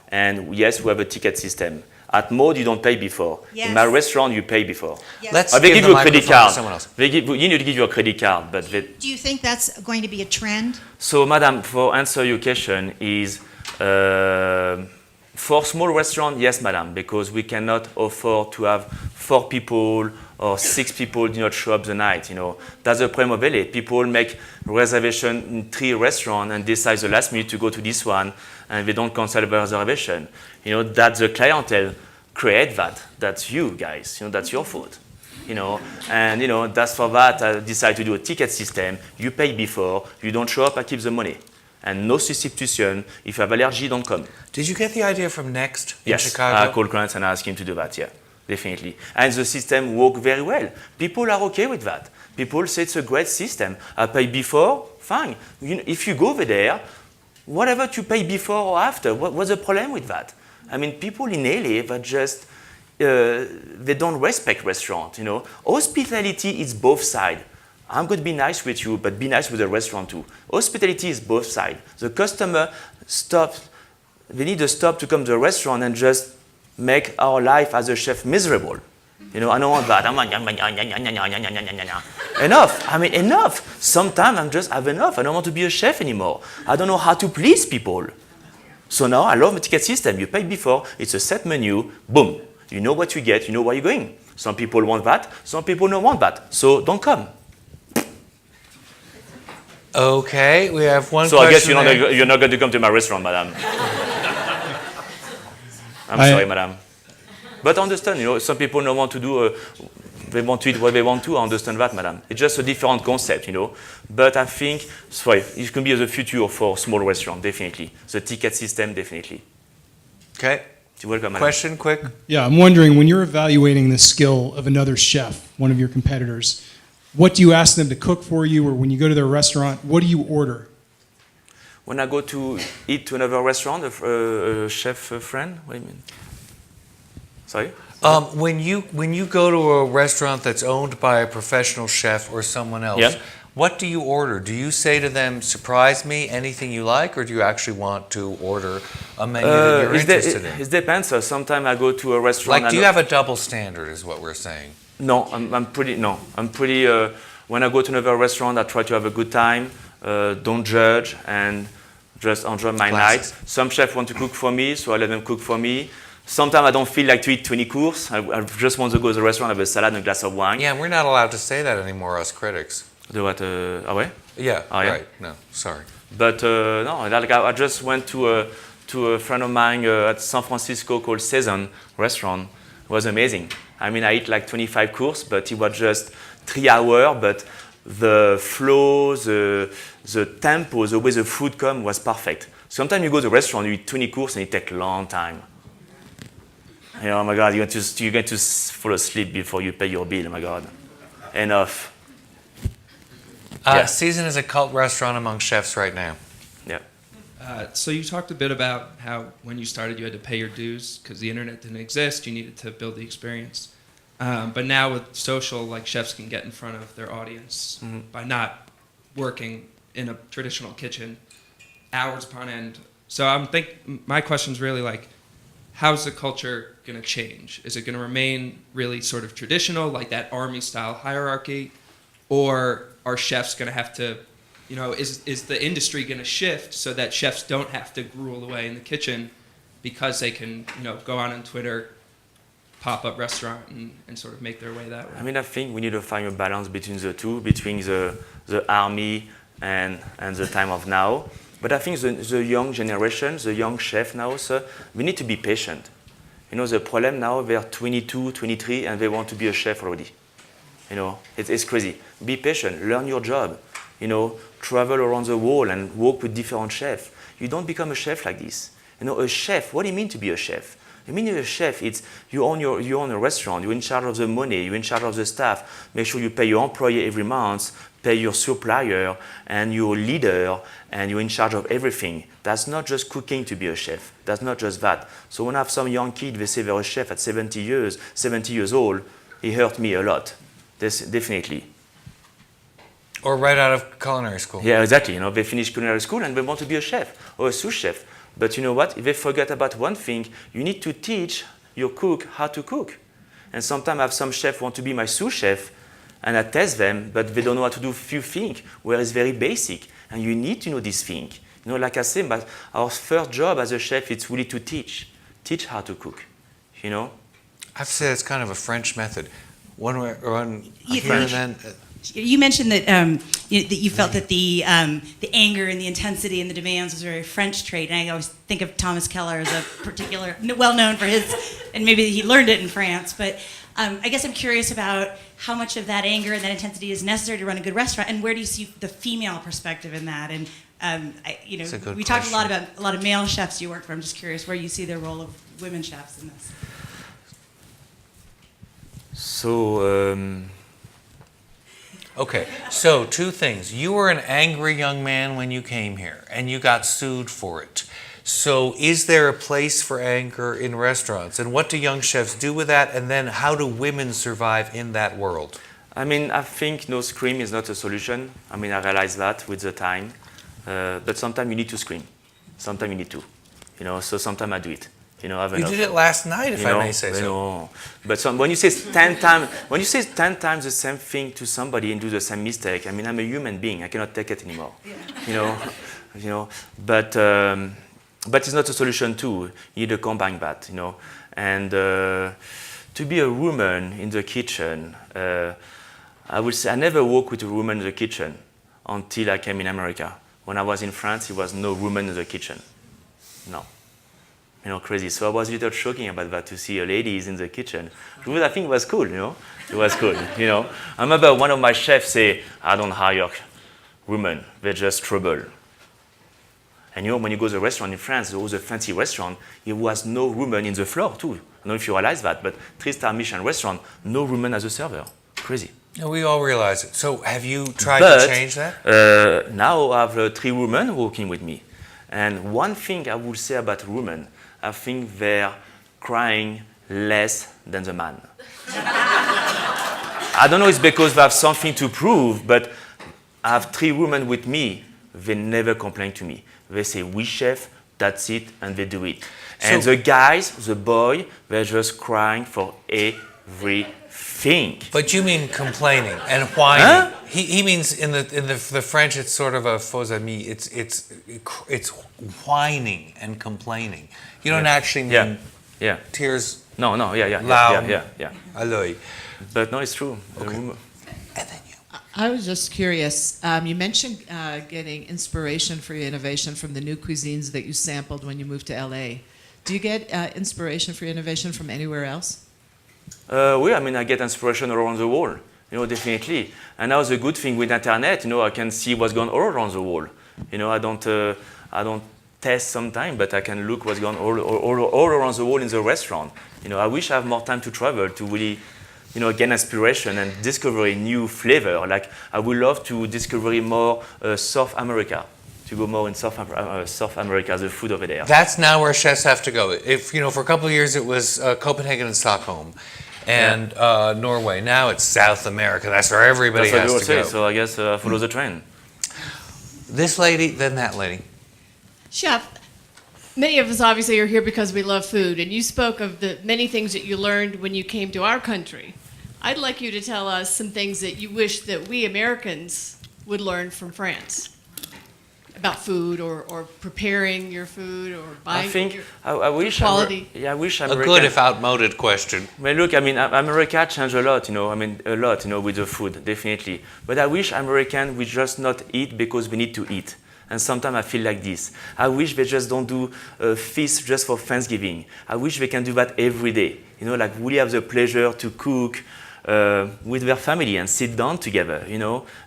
And yes, we have a ticket system. At Mode, you don't pay before. Yes. In my restaurant, you pay before. Yes. Let's They give give the you a credit microphone to card. someone else. You need to give you a credit card, but they, Do you think that's going to be a trend? So, madam, for answer your question is, for small restaurant, yes, madam, because we cannot afford to have 4 people or 6 people do not show up the night, you know. That's the problem of LA. People make reservation in 3 restaurants and decide the last minute to go to this one, and they don't cancel the reservation. You know, that's the clientele create that. That's you guys, you know, that's your fault. You know, and you know, that's for that I decided to do a ticket system. You pay before, you don't show up, I keep the money. And no substitution. If you have allergy, don't come. Did you get the idea from Next in Yes, Chicago? I called clients and I asked him to do that, yeah, definitely. And the system worked very well. People are okay with that. People say it's a great system. I pay before, fine. You know, if you go over there, whatever you pay before or after, what's the problem with that? I mean, people in LA, that just, they don't respect restaurant, you know. Hospitality is both sides. I'm going to be nice with you, but be nice with the restaurant too. Hospitality is both sides. The customer they need to stop to come to the restaurant and just make our life as a chef miserable. You know, I don't want that. Enough. I mean, enough. Sometimes I've enough. I don't want to be a chef anymore. I don't know how to please people. So now I love the ticket system. You pay before, it's a set menu, boom. You know what you get, you know where you're going. Some people want that, some people don't want that. So don't come. Okay, we have one So question I guess there. you're not going to come to my restaurant, madam. I'm sorry, madam. But understand, you know, some people don't want to do, they want to eat what they want to. I understand that, madam. It's just a different concept, you know. But I think, sorry, it can be the future for small restaurants, definitely. The ticket system, definitely. Okay, You're welcome, madam. question, quick. Yeah, I'm wondering, when you're evaluating the skill of another chef, one of your competitors, what do you ask them to cook for you, or when you go to their restaurant, what do you order? When I go to eat to another restaurant, a chef friend, what do you mean? Sorry? When you go to a restaurant that's owned by a professional chef or someone else, Yeah. what do you order? Do you say to them, surprise me, anything you like, or do you actually want to order a menu that you're interested in? It depends. Sometimes I go to a restaurant. Like, do you have a double standard, is what we're saying? No, I'm pretty. When I go to another restaurant, I try to have a good time. Don't judge and just enjoy my night. Some chefs want to cook for me, so I let them cook for me. Sometimes I don't feel like to eat 20 courses. I just want to go to the restaurant, have a salad and a glass of wine. Yeah, we're not allowed to say that anymore, us critics. Do what? Ah ouais? Yeah, Oh, yeah? right. No, sorry. But no, like I just went to a friend of mine at San Francisco called Sous restaurant. It was amazing. I mean, I eat like 25 courses, but it was just 3 hours. But the flow, the tempo, the way the food comes was perfect. Sometimes you go to a restaurant, you eat 20 courses, and it takes a long time. You know, oh my God, you're going to fall asleep before you pay your bill. Oh my God, enough. Yeah. Season is a cult restaurant among chefs right now. Yeah. So you talked a bit about how when you started you had to pay your dues because the internet didn't exist, you needed to build the experience. But now with social, like chefs can get in front of their audience by not working in a traditional kitchen hours upon end. So my question's really like, how's the culture going to change? Is it going to remain really sort of traditional, like that army style hierarchy? Or are chefs going to have to, is the industry going to shift so that chefs don't have to gruel away in the kitchen because they can, go on Twitter, pop-up restaurant and sort of make their way that way? I mean, I think we need to find a balance between the two, between the army and the time of now. But I think the young generation, the young chef now, so we need to be patient. The problem now, they're 22, 23, and they want to be a chef already. It's crazy. Be patient, learn your job, travel around the world and work with different chefs. You don't become a chef like this. A chef, what do you mean to be a chef? You mean you're a chef, it's you own a restaurant, you're in charge of the money, you're in charge of the staff, make sure you pay your employee every month, pay your supplier and your leader, and you're in charge of everything. That's not just cooking to be a chef. That's not just that. So when I have some young kid, they say they're a chef at 70 years old, it hurt me a lot. Definitely. Or right out of culinary school. Yeah, exactly. They finish culinary school and they want to be a chef or a sous chef. But you know what? If they forget about one thing, you need to teach your cook how to cook. And sometimes I have some chefs want to be my sous chef, and I test them, but they don't know how to do a few things, where it's very basic. And you need to know this thing. Like I said, but our first job as a chef is really to teach how to cook. I have to say it's kind of a French method. One way, You here and think- then. You mentioned that you felt that the anger and the intensity and the demands was a very French trait, and I always think of Thomas Keller as a particular, well known for his, and maybe he learned it in France. But I guess I'm curious about how much of that anger and that intensity is necessary to run a good restaurant, and where do you see the female perspective in that? And That's a good we talked a lot question. about a lot of male chefs you work for. I'm just curious where you see the role of women chefs in this. So, Okay, so 2 things. You were an angry young man when you came here, and you got sued for it. So is there a place for anger in restaurants? And what do young chefs do with that? And then how do women survive in that world? I think no scream is not a solution. I realize that with the time. But sometimes you need to scream. Sometimes you need to. So sometimes I do it. You did it last night, if I may say so. No. But when you say 10 times the same thing to somebody and do the same mistake, I'm a human being. I cannot take it anymore. Yeah. But it's not a solution too. You need to combine that. And to be a woman in the kitchen, I would say I never worked with a woman in the kitchen until I came in America. When I was in France, there was no woman in the kitchen. No. Crazy. So I was a little shocking about that, to see a ladies in the kitchen. But I think it was cool, It was cool, I remember one of my chefs say, I don't hire women, they're just trouble. And when you go to a restaurant in France, there was a fancy restaurant, there was no woman in the floor too. I don't know if you realize that, but 3-star Michelin restaurant, no woman as a server. Crazy. No, we all realize it. So have you tried But to change that? now I have 3 women working with me. And one thing I would say about women, I think they're crying less than the man. I don't know if it's because they have something to prove, but I have 3 women with me. They never complain to me. They say, "Oui, chef, that's it," and they do it. And So- the guys, the boy, they're just crying for everything. But you mean complaining and whining. Huh? He means in the French it's sort of a faux ami. It's whining and complaining. You don't actually mean Yeah. tears No, yeah. loud Yeah. à l'œil. But no, it's true. And then you. I was just curious. You mentioned getting inspiration for your innovation from the new cuisines that you sampled when you moved to LA. Do you get inspiration for your innovation from anywhere else? I mean, I get inspiration all around the world, definitely. And now the good thing with internet, I can see what's going on all around the world. I don't test sometimes, but I can look what's going on all around the world in the restaurant. I wish I have more time to travel to really, gain inspiration and discover a new flavor. Like I would love to discover more South America, to go more in South America, the food over there. That's now where chefs have to go. If for a couple of years it was Copenhagen and Stockholm, and Norway. Now it's South America. That's where everybody That's what has to people go. say, so I guess follow the trend. This lady, then that lady. Chef, many of us obviously are here because we love food, and you spoke of the many things that you learned when you came to our country. I'd like you to tell us some things that you wish that we Americans would learn from France about food, or preparing your food, or buying I think your I wish quality. I wish A America. good if outmoded question. Well, look, I mean, America changed a lot, with the food, definitely. But I wish Americans would just not eat because we need to eat. And sometimes I feel like this. I wish they just don't do a feast just for Thanksgiving. I wish they can do that every day. Like really have the pleasure to cook with their family and sit down together,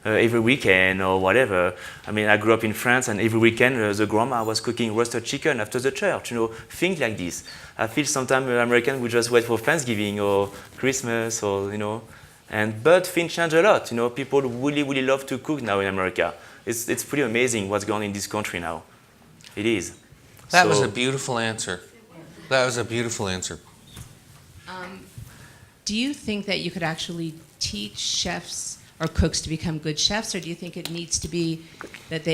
every weekend or whatever. I mean, I grew up in France, and every weekend the grandma was cooking roasted chicken after the church, things like this. I feel sometimes Americans would just wait for Thanksgiving or Christmas but things change a lot. People really, really love to cook now in America. It's pretty amazing what's going on in this country now. It is. That was a beautiful answer. That was a beautiful answer. Do you think that you could actually teach chefs or cooks to become good chefs, or do you think it needs to be that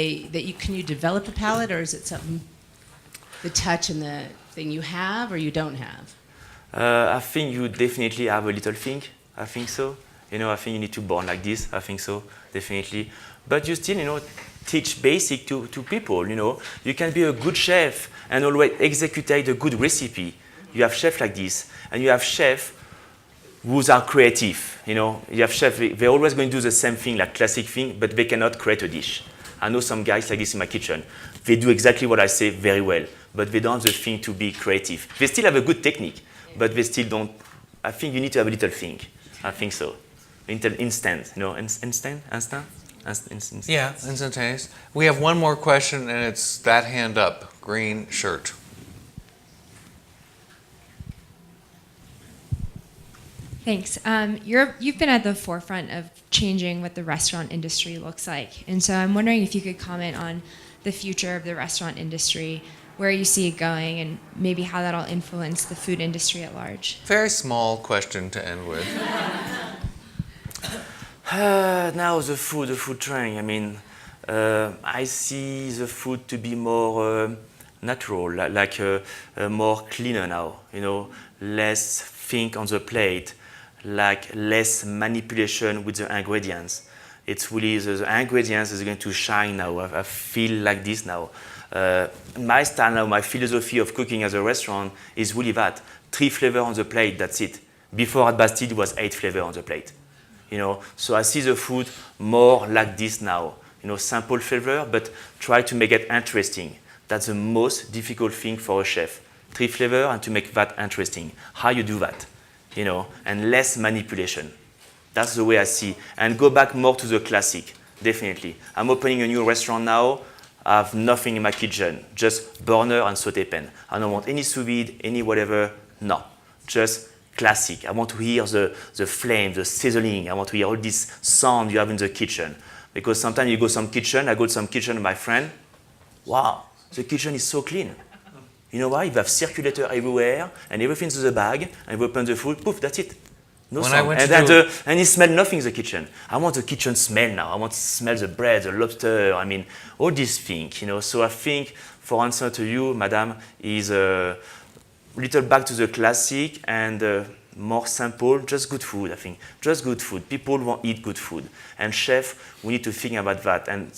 can you develop a palate, or is it something, the touch and the thing you have or you don't have? I think you definitely have a little thing. I think so. I think you need to born like this. I think so, definitely. But you still, teach basic to people. You can be a good chef and always execute a good recipe. You have chefs like this, and you have chefs who are creative. You have chefs, they're always going to do the same thing, like classic thing, but they cannot create a dish. I know some guys like this in my kitchen. They do exactly what I say very well, but they don't have the thing to be creative. They still have a good technique, but they still don't. I think you need to have a little thing. I think so. Instant. Yeah, instantaneous. We have one more question, and it's that hand up, green shirt. Thanks. You've been at the forefront of changing what the restaurant industry looks like. And so I'm wondering if you could comment on the future of the restaurant industry, where you see it going, and maybe how that'll influence the food industry at large. Very small question to end with. Now the food trend. I mean, I see the food to be more natural, like more cleaner now. Less think on the plate, like less manipulation with the ingredients. It's really the ingredients is going to shine now. I feel like this now. My style now, my philosophy of cooking as a restaurant is really that 3 flavors on the plate. That's it. Before at Bastille it was 8 flavors on the plate. So I see the food more like this now. Simple flavor, but try to make it interesting. That's the most difficult thing for a chef. 3 flavors and to make that interesting. How you do that, and less manipulation. That's the way I see. And go back more to the classic, definitely. I'm opening a new restaurant now. I have nothing in my kitchen, just burner and sauté pan. I don't want any sous vide, any whatever, no. Just classic. I want to hear the flame, the sizzling. I want to hear all this sound you have in the kitchen. Because sometimes you go some kitchen, I go to some kitchen with my friend. Wow, the kitchen is so clean. You know why? You have circulator everywhere, and everything's in the bag, and you open the food, poof, that's it. No When I sound. went And, to then and it smells nothing in the kitchen. I want the kitchen smell now. I want to smell the bread, the lobster, I mean, all these things, you know. So I think, for answer to you, madam, is a little back to the classic and more simple, just good food, I think. Just good food. People want to eat good food. And chef, we need to think about that. And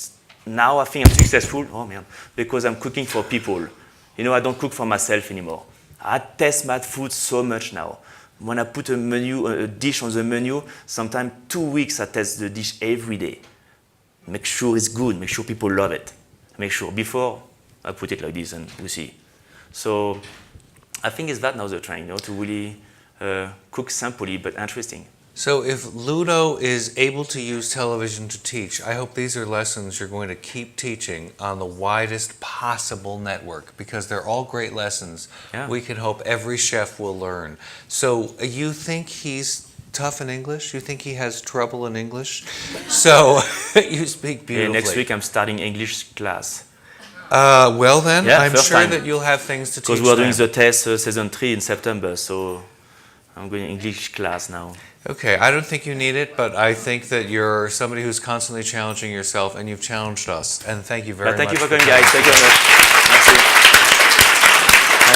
now I think I'm successful, oh man, because I'm cooking for people. You know, I don't cook for myself anymore. I test my food so much now. When I put a dish on the menu, sometimes 2 weeks I test the dish every day. Make sure it's good, make sure people love it. Make sure, before I put it like this and we see. So I think it's that now the trend, you know, to really cook simply but interesting. So if Ludo is able to use television to teach, I hope these are lessons you're going to keep teaching on the widest possible network, because they're all great lessons. Yeah. We can hope every chef will learn. So you think he's tough in English? You think he has trouble in English? So you speak beautifully. Next week I'm starting English class. Well then, Yeah, I'm first sure time. that you'll have things to teach Because we're doing them. the test season 3 in September, so I'm going English class now. Okay, I don't think you need it, but I think that you're somebody who's constantly challenging yourself, and you've challenged us. And thank you very But thank much. you for coming, guys. Thank you very much. Merci.